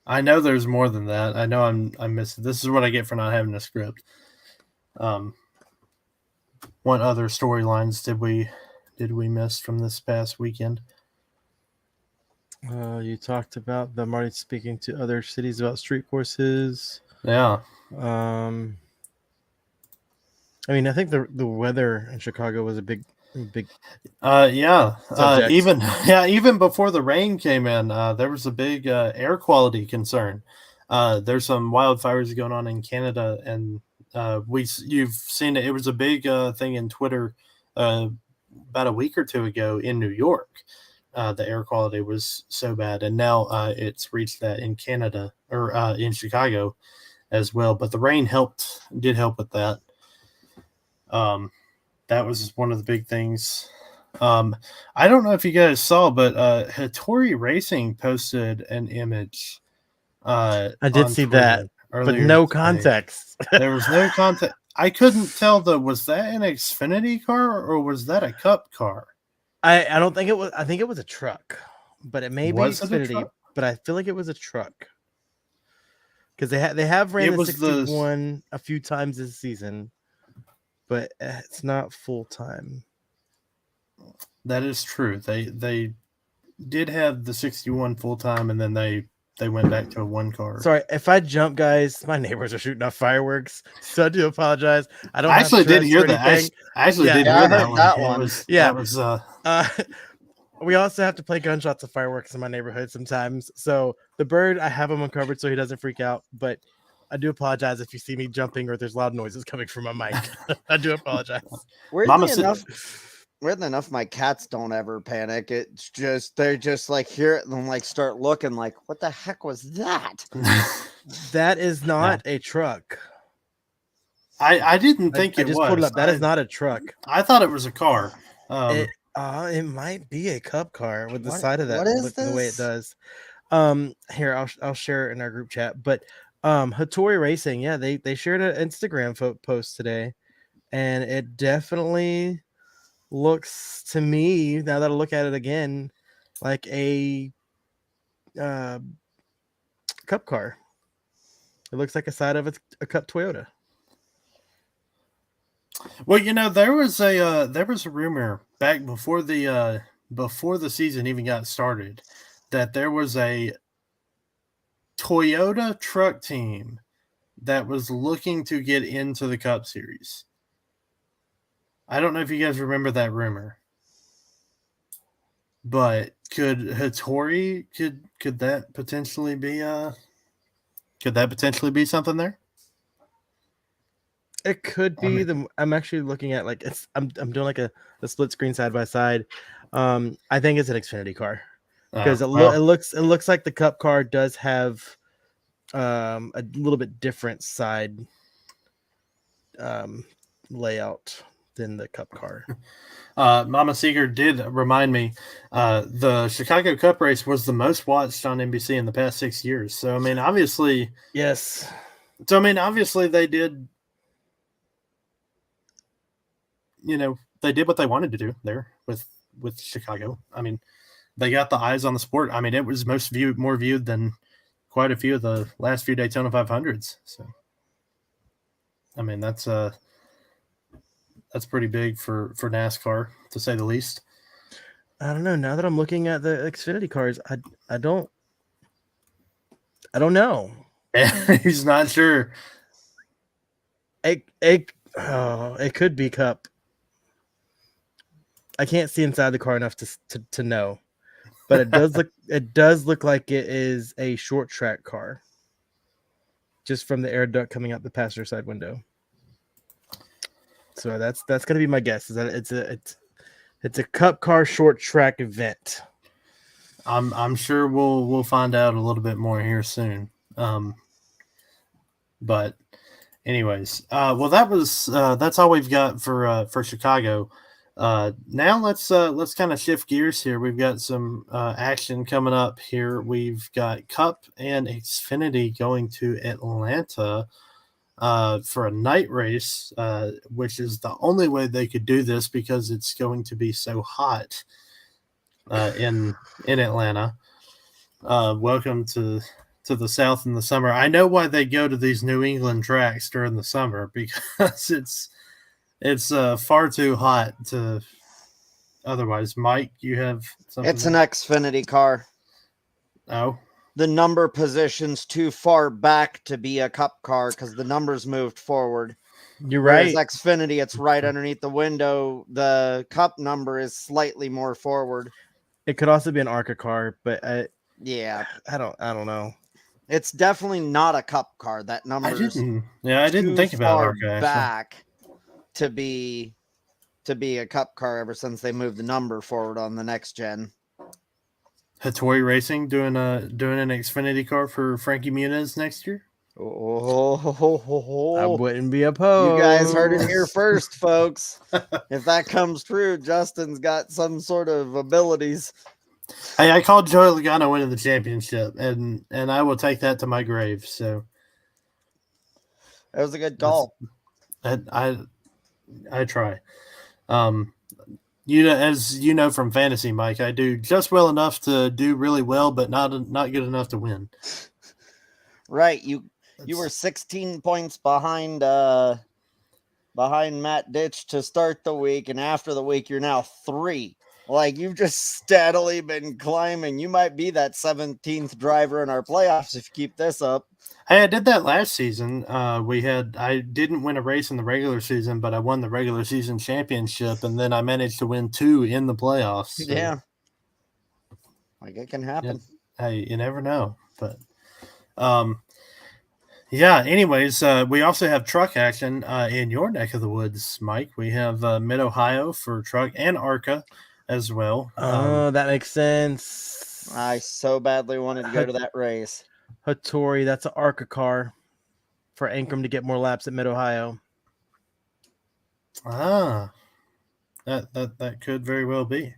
I know there's more than that. I know I'm missing. This is what I get for not having a script. What other storylines did we miss from this past weekend? You talked about the Marty speaking to other cities about street courses. Yeah. I think the weather in Chicago was a big subject. Even before the rain came in, there was a big air quality concern. There's some wildfires going on in Canada, and you've seen it. It was a big thing in Twitter about a week or two ago in New York, the air quality was so bad, and now it's reached that in Canada or in Chicago as well. But the rain did help with that. That was one of the big things. I don't know if you guys saw, but Hattori Racing posted an image. I did on see Twitter that, but earlier no today. context. There was no context. I couldn't tell was that an Xfinity car or was that a Cup car? I don't think it was. I think it was a truck, but it may Was be it a Xfinity. truck? But I feel like it was a truck because they have ran It the was 61 a few times this season, but it's not full time. That is true. They did have the 61 full time, and then they went back to a one car. Sorry if I jump, guys. My neighbors are shooting off fireworks, so I do apologize. I don't. I actually did hear that. I Anything. actually Yeah. did Yeah, hear I that heard one. that It one. was, Yeah. That was We also have to play gunshots of fireworks in my neighborhood sometimes. So the bird, I have him uncovered so he doesn't freak out. But I do apologize if you see me jumping or there's loud noises coming from my mic. I do apologize. Weirdly enough, my cats don't ever panic. It's just they just like hear it and then like start looking like, what the heck was that? That is not a truck. I didn't think I it just was. pulled it up. That is not a truck. I thought it was a car. It might be a Cup car with the What- side of that what is looking the way it this? does. Here I'll share it in our group chat. But Hattori Racing, yeah, they shared an Instagram post today, and it definitely looks to me, now that I look at it again, like a Cup car. It looks like a side of a Cup Toyota. Well, there was a rumor back before the season even got started that there was a Toyota truck team that was looking to get into the Cup Series. I don't know if you guys remember that rumor, but could Hattori could that potentially be something there? It could be I'm actually looking at like I'm doing like a split screen side by side. I think it's an Xfinity car because it looks like the Cup car does have a little bit different side layout than the Cup car. Mama Seeger did remind me the Chicago Cup race was the most watched on NBC in the past 6 years. So obviously, yes. So obviously they did. They did what they wanted to do there with Chicago. They got the eyes on the sport. It was more viewed than quite a few of the last few Daytona 500s. So, that's pretty big for NASCAR, to say the least. I don't know. Now that I'm looking at the Xfinity cars, I don't know. He's not sure. It could be Cup. I can't see inside the car enough to know, but it does look like it is a short track car, just from the air duct coming out the passenger side window. So that's gonna be my guess. Is that it's a Cup car short track event. I'm sure we'll find out a little bit more here soon. But anyways, well that's all we've got for Chicago. Now let's kind of shift gears here. We've got some action coming up here. We've got Cup and Xfinity going to Atlanta for a night race, which is the only way they could do this because it's going to be so hot in Atlanta. Welcome to the South in the summer. I know why they go to these New England tracks during the summer, because it's far too hot to otherwise. Mike, you have something? It's an Xfinity car. Oh. The number position's too far back to be a Cup car because the numbers moved forward. You're right. Whereas Xfinity, it's right underneath the window. The Cup number is slightly more forward. It could also be an ARCA car, but I don't know. It's definitely not a Cup car. That number I didn't think about ARCA back to be a Cup car ever since they moved the number forward on the next gen. Hattori Racing doing an Xfinity car for Frankie Muniz next year. I Oh, wouldn't be opposed. you guys heard it here first, folks. If that comes true, Justin's got some sort of abilities. Hey, I called Joey Logano winning the championship, and I will take that to my grave. So That was a good call. I try. As you know from fantasy, Mike, I do just well enough to do really well, but not good enough to win. Right, you were 16 points behind Matt Ditch to start the week, and after the week, you're now 3. Like, you've just steadily been climbing. You might be that 17th driver in our playoffs if you keep this up. Hey, I did that last season. I didn't win a race in the regular season, but I won the regular season championship, and then I managed to win 2 in the playoffs. So, yeah. Like, it can happen. Hey, you never know. But yeah, anyways, we also have truck action in your neck of the woods, Mike. We have Mid-Ohio for truck and ARCA as well. Oh, that makes sense. I so badly wanted to go to that race. Hattori, that's an ARCA car for Ankrum to get more laps at Mid-Ohio. That could very well be.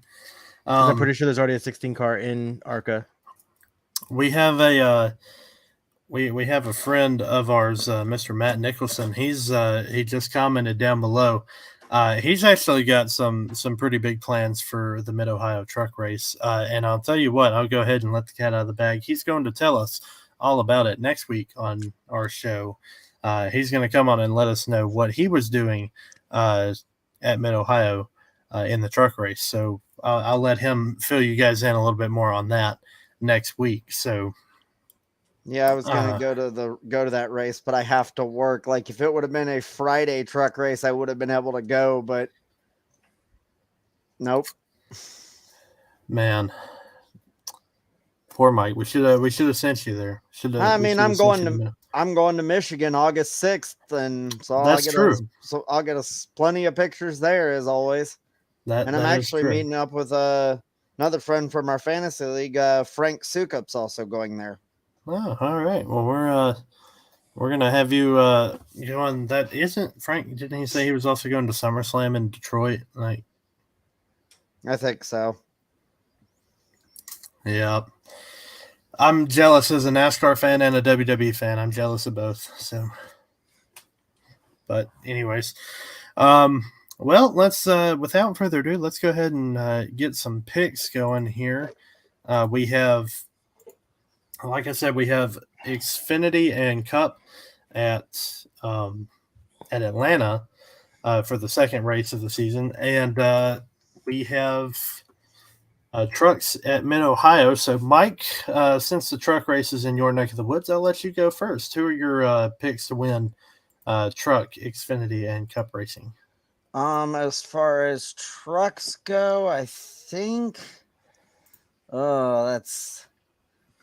I'm pretty sure there's already a 16 car in ARCA. We have a we have a friend of ours, Mr. Matt Nicholson. He just commented down below. He's actually got some pretty big plans for the Mid-Ohio truck race. And I'll tell you what, I'll go ahead and let the cat out of the bag. He's going to tell us all about it next week on our show. He's going to come on and let us know what he was doing at Mid-Ohio in the truck race. So I'll let him fill you guys in a little bit more on that next week. So yeah, I was gonna go to that race, but I have to work. Like, if it would have been a Friday truck race, I would have been able to go, but nope. Man, poor Mike. We should have sent you there. I'm going to Michigan August 6th, and so that's true. I'll get plenty of pictures there as always. And I'm actually meeting up with another friend from our fantasy league, Frank Scuffs, also going there. Oh, all right. Well, we're gonna have you going. That isn't Frank. Didn't he say he was also going to SummerSlam in Detroit? Like, I think so. Yeah, I'm jealous as a NASCAR fan and a WWE fan. I'm jealous of both. So, but anyways, well, let's without further ado, let's go ahead and get some picks going here. We have. Like I said, we have Xfinity and Cup at Atlanta for the second race of the season, and we have trucks at Mid-Ohio. So, Mike, since the truck race is in your neck of the woods, I'll let you go first. Who are your picks to win truck, Xfinity, and Cup racing? As far as trucks go, I think. Oh,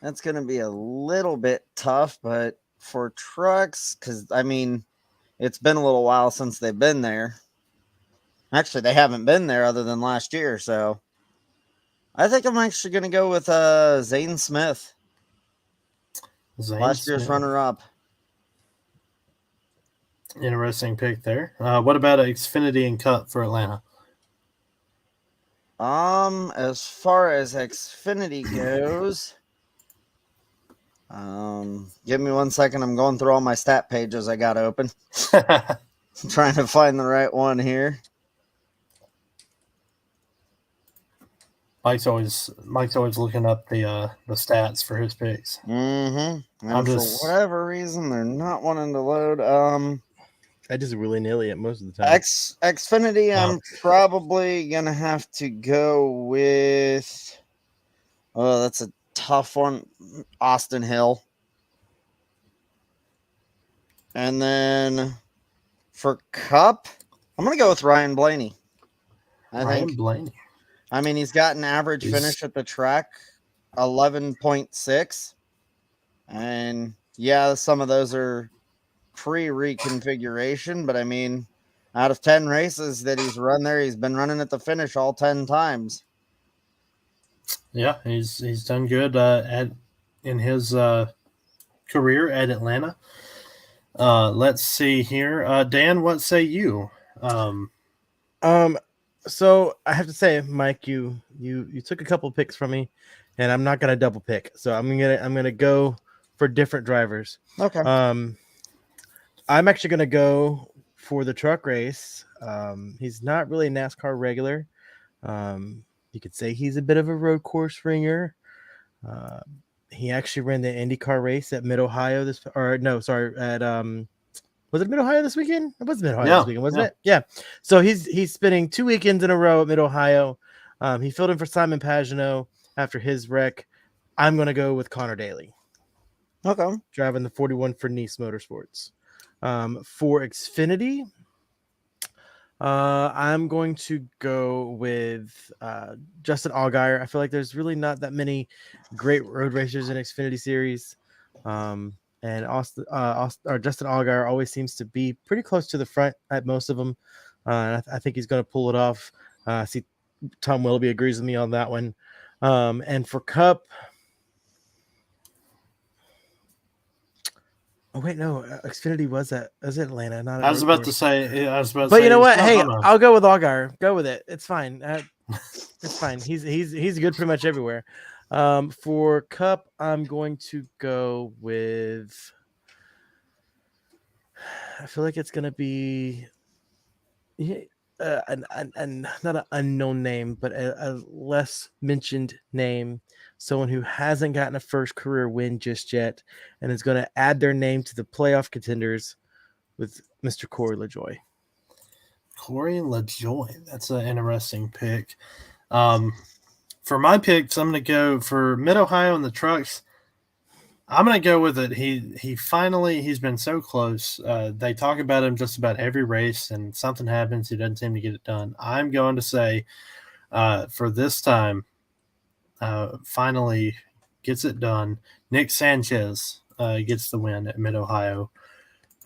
that's going to be a little bit tough, but for trucks, because, I mean, it's been a little while since they've been there. Actually, they haven't been there other than last year, so I think I'm actually going to go with Zane Smith. Last year's runner-up. Interesting pick there. What about Xfinity and Cup for Atlanta? As far as Xfinity goes... give me 1 second. I'm going through all my stat pages I got open. I'm trying to find the right one here. Mike's always looking up the stats for his picks. Mm-hmm. And for whatever reason, they're not wanting to load. I just willy-nilly it most of the time. Xfinity, I'm probably gonna have to go with. Oh, that's a tough one. Austin Hill. And then for Cup, I'm going to go with Ryan Blaney. Blaney. I mean, he's got an average finish at the track, 11.6. And yeah, some of those are pre-reconfiguration, but I mean, out of 10 races that he's run there, he's been running at the finish all 10 times. Yeah, he's done good in his career at Atlanta. Let's see here, Dan. What say you? So I have to say, Mike, you took a couple picks from me, and I'm not gonna double pick. So I'm gonna go for different drivers. Okay. I'm actually gonna go for the truck race. He's not really a NASCAR regular. You could say he's a bit of a road course ringer. Uh, he actually ran the IndyCar race at Mid Ohio at was it Mid Ohio this weekend? It was Mid Ohio this weekend, wasn't it? Yeah. So he's spending 2 weekends in a row at Mid Ohio. He filled in for Simon Pagenaud after his wreck. I'm gonna go with Connor Daly. Okay. Driving the 41 for Nice Motorsports. For Xfinity, I'm going to go with Justin Allgaier. I feel like there's really not that many great road racers in Xfinity Series. And Justin Allgaier always seems to be pretty close to the front at most of them. And I think he's going to pull it off. I see Tom Willoughby agrees with me on that one. And for Cup, oh wait, no, Xfinity was Atlanta, not. I was about to say. But you know what? Hey, I'll go with Allgaier. Go with it. It's fine. It's fine. He's good pretty much everywhere. For Cup, I'm going to go with. I feel like it's gonna be not an unknown name, but a less mentioned name. Someone who hasn't gotten a first career win just yet, and is going to add their name to the playoff contenders with Mr. Corey LaJoie. Corey LaJoie. That's an interesting pick. For my picks, I'm going to go for Mid Ohio and the trucks. I'm going to go with it. He's been so close. They talk about him just about every race, and something happens. He doesn't seem to get it done. I'm going to say for this time, finally gets it done. Nick Sanchez gets the win at Mid Ohio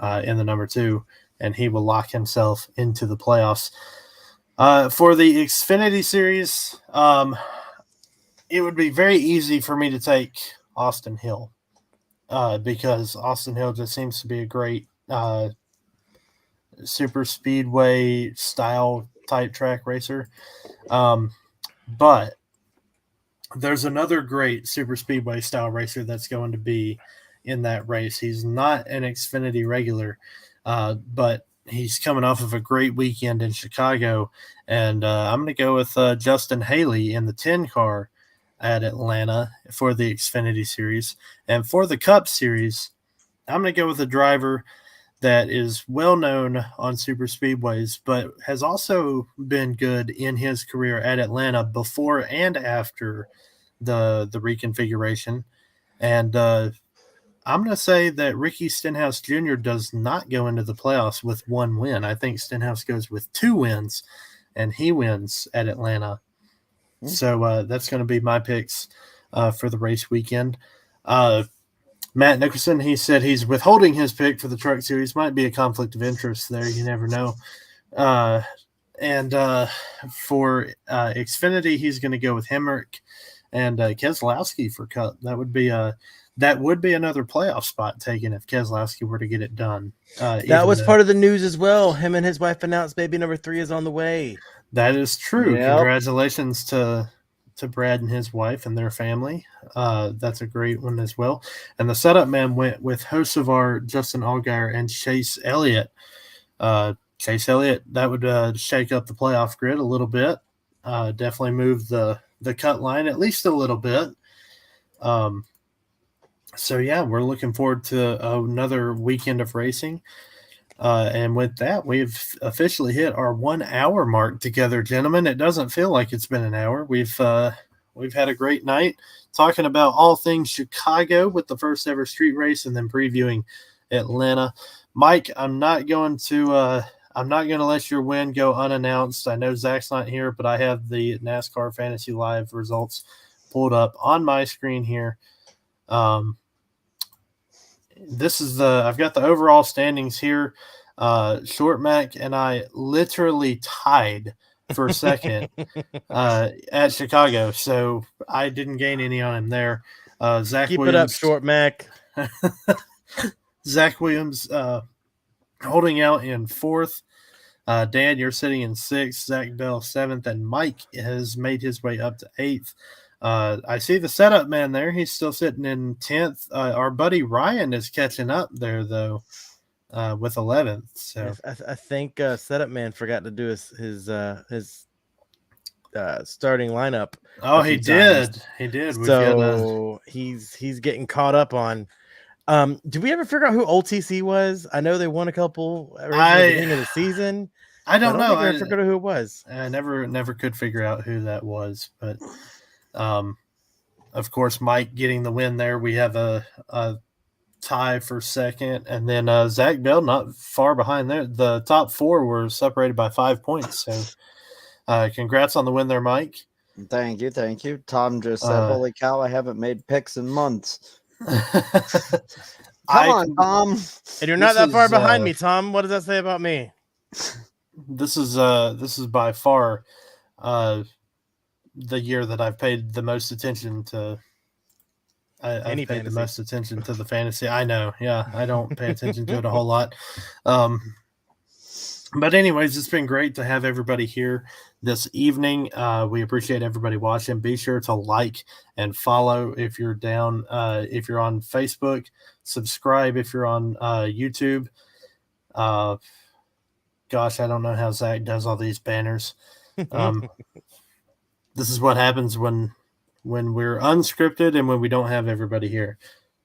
in the number 2, and he will lock himself into the playoffs. For the Xfinity Series, it would be very easy for me to take Austin Hill because Austin Hill just seems to be a great super speedway style type track racer. But there's another great super speedway style racer that's going to be in that race. He's not an Xfinity regular, but he's coming off of a great weekend in Chicago. And I'm going to go with Justin Haley in the 10 car at Atlanta for the Xfinity Series. And for the Cup Series, I'm going to go with a driver that is well known on super speedways, but has also been good in his career at Atlanta before and after the reconfiguration. And I'm going to say that Ricky Stenhouse Jr. does not go into the playoffs with 1 win. I think Stenhouse goes with 2 wins, and he wins at Atlanta. So that's going to be my picks for the race weekend. Matt Nicholson, he said he's withholding his pick for the truck series. Might be a conflict of interest there. You never know. And for Xfinity, he's going to go with Hemrick and Keselowski for Cup. That would be another playoff spot taken if Keselowski were to get it done. That was part of the news as well. Him and his wife announced baby number 3 is on the way. That is true. Yep. Congratulations to Brad and his wife and their family. That's a great one as well. And the setup man went with Hocevar, Justin Allgaier, and Chase Elliott. Chase Elliott, that would shake up the playoff grid a little bit. Definitely move the cut line at least a little bit. So, yeah, we're looking forward to another weekend of racing. And with that, we've officially hit our 1 hour mark together, gentlemen. It doesn't feel like it's been an hour. We've had a great night talking about all things Chicago with the first ever street race, and then previewing Atlanta. Mike, I'm not going to let your win go unannounced. I know Zach's not here, but I have the NASCAR Fantasy Live results pulled up on my screen here. I've got the overall standings here. Short Mac and I literally tied for second at Chicago. So I didn't gain any on him there. Zach Keep Williams, it up, Short Mac. Zach Williams holding out in fourth. Dan, you're sitting in sixth. Zach Bell seventh, and Mike has made his way up to eighth. I see the setup man there. He's still sitting in 10th. Our buddy Ryan is catching up there, though, with 11th. So I think setup man forgot to do his starting lineup. Oh, he did. He did. So he's getting caught up on. Did we ever figure out who OTC was? I know they won a couple at the beginning of the season. I don't know. I figured out who it was. I never could figure out who that was, but of course, Mike getting the win there. We have a tie for second, and then Zach Bell not far behind there. The top four were separated by 5 points. So, congrats on the win there, Mike. Thank you. Tom just said, "Holy cow, I haven't made picks in months." Come on, Tom. And you're not that far behind me, Tom. What does that say about me? This is by far the year that I've paid the most attention to. I've paid the most attention to the fantasy. I know, yeah. I don't pay attention to it a whole lot. But anyways, it's been great to have everybody here this evening. We appreciate everybody watching. Be sure to like and follow if you're down. If you're on Facebook, subscribe if you're on YouTube. Gosh, I don't know how Zach does all these banners. This is what happens when we're unscripted and when we don't have everybody here.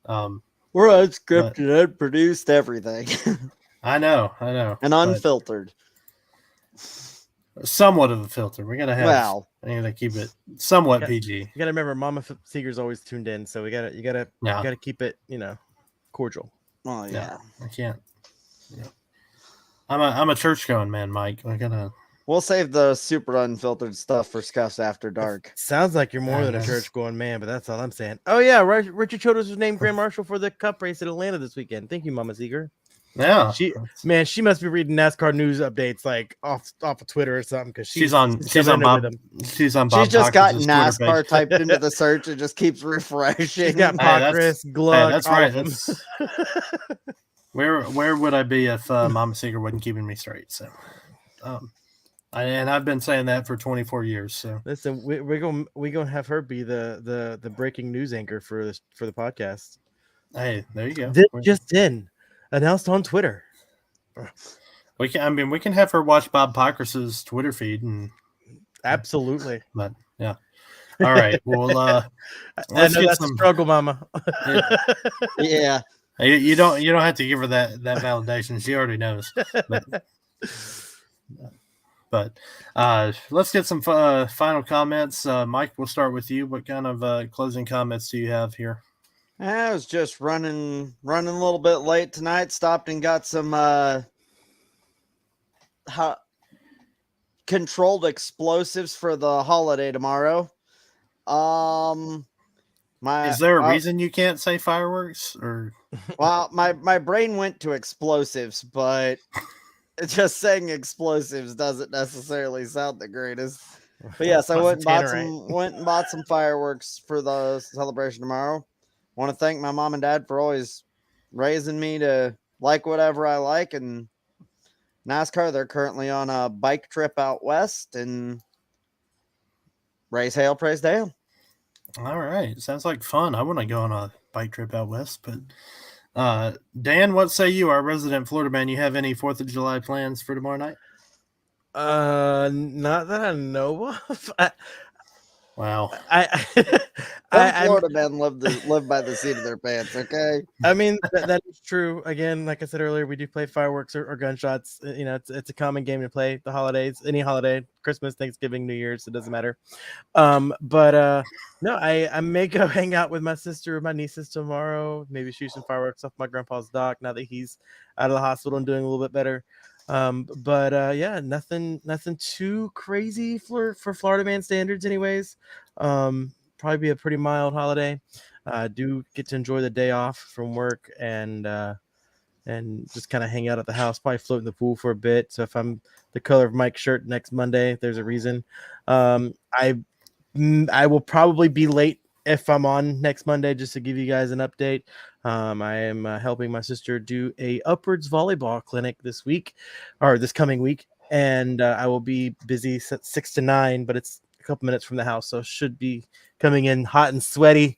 We're unscripted, unproduced, everything. I know. And unfiltered. Somewhat of a filter. We're gonna have. Well, I'm gonna keep it somewhat PG. You gotta remember, Mama Seeger's always tuned in, so you gotta keep it, cordial. Oh yeah. I can't. Yeah. I'm a church going man, Mike. We'll save the super unfiltered stuff for Scuffs after dark. Sounds like you're more than a church going man, but that's all I'm saying. Oh yeah, Richard Childress was named Grand Marshal for the Cup race at Atlanta this weekend. Thank you, Mama Seeger. Yeah, she must be reading NASCAR news updates like off of Twitter or something because she's on Bob. She's on Bob. She's just got NASCAR typed into the search and just keeps refreshing. She's got Chris Gluck. That's right. That's, where would I be if Mama Seeger wasn't keeping me straight? So, and I've been saying that for 24 years. So listen, we're gonna have her be the breaking news anchor for the podcast. Hey, there you go. This just in. Announced on Twitter. We can have her watch Bob Pockrass's Twitter feed and absolutely. But yeah. All right. Well, let's get that's a struggle, Mama. Yeah. You don't have to give her that validation. She already knows. But let's get some final comments. Mike, we'll start with you. What kind of closing comments do you have here? I was just running a little bit late tonight. Stopped and got some controlled explosives for the holiday tomorrow. Is there a reason you can't say fireworks? Or well, my brain went to explosives, but just saying explosives doesn't necessarily sound the greatest. But yes, I went and bought some fireworks for the celebration tomorrow. Want to thank my mom and dad for always raising me to like whatever I like. And NASCAR, they're currently on a bike trip out west, and raise hail, praise Dale. All right. Sounds like fun. I want to go on a bike trip out west. But Dan, what say you, our resident Florida man? You have any 4th of July plans for tomorrow night? Not that I know of. Wow. Florida men live by the seat of their pants, okay? I mean, that is true. Again, like I said earlier, we do play fireworks or gunshots. It's a common game to play the holidays, any holiday, Christmas, Thanksgiving, New Year's, it doesn't matter. But no, I may go hang out with my sister or my nieces tomorrow, maybe shoot some fireworks off my grandpa's dock now that he's out of the hospital and doing a little bit better. But yeah, nothing too crazy for Florida man standards anyways. Probably be a pretty mild holiday. Do get to enjoy the day off from work and and just kind of hang out at the house, probably float in the pool for a bit. So if I'm the color of Mike's shirt next Monday, there's a reason. I will probably be late if I'm on next Monday, just to give you guys an update. I am helping my sister do a upwards volleyball clinic this week, or this coming week, and I will be busy 6 to 9, but it's a couple minutes from the house, so should be coming in hot and sweaty,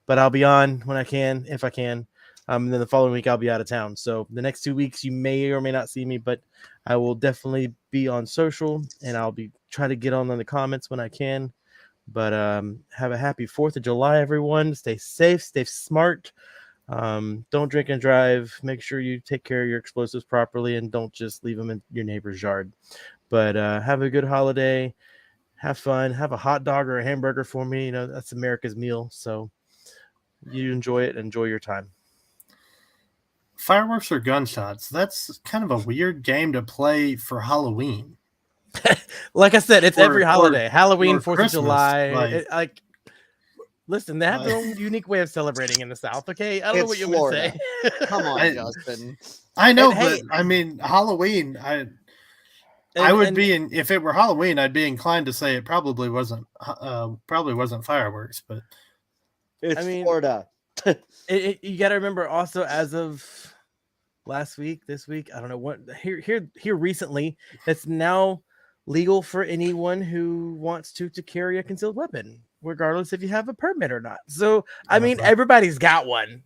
but I'll be on when I can, if I can. And then the following week I'll be out of town. So the next 2 weeks you may or may not see me, but I will definitely be on social, and I'll be trying to get on the comments when I can. But have a happy 4th of July, everyone. Stay safe, stay smart. Don't drink and drive. Make sure you take care of your explosives properly, and don't just leave them in your neighbor's yard. But have a good holiday. Have fun. Have a hot dog or a hamburger for me. You know, that's America's meal. So you enjoy it. Enjoy your time. Fireworks or gunshots? That's kind of a weird game to play for Halloween. Like I said, it's every holiday. Or Halloween, 4th of Christmas, July. Listen, they have their own unique way of celebrating in the South. Okay, I don't know what you would say. Come on, Justin. I know, And, but hey, I mean, Halloween. If it were Halloween, I'd be inclined to say it probably wasn't fireworks, but It's Florida. You got to remember also, as of last week, this week, I don't know what here recently, it's now legal for anyone who wants to carry a concealed weapon, regardless if you have a permit or not. So I mean, everybody's got one.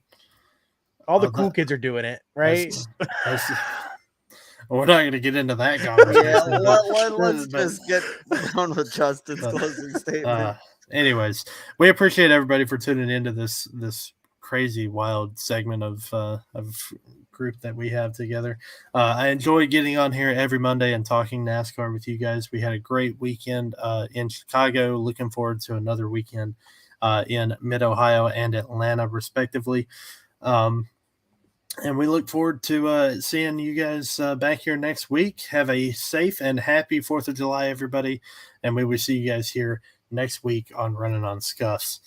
All the cool kids are doing it, right? We're not going to get into that conversation. Let's just get down with Justin's closing statement. Anyways, we appreciate everybody for tuning into this crazy, wild segment of group that we have together. I enjoy getting on here every Monday and talking NASCAR with you guys. We had a great weekend in Chicago. Looking forward to another weekend in Mid-Ohio and Atlanta, respectively. And we look forward to seeing you guys back here next week. Have a safe and happy 4th of July, everybody. And we will see you guys here next week on Runnin' on Scuffs.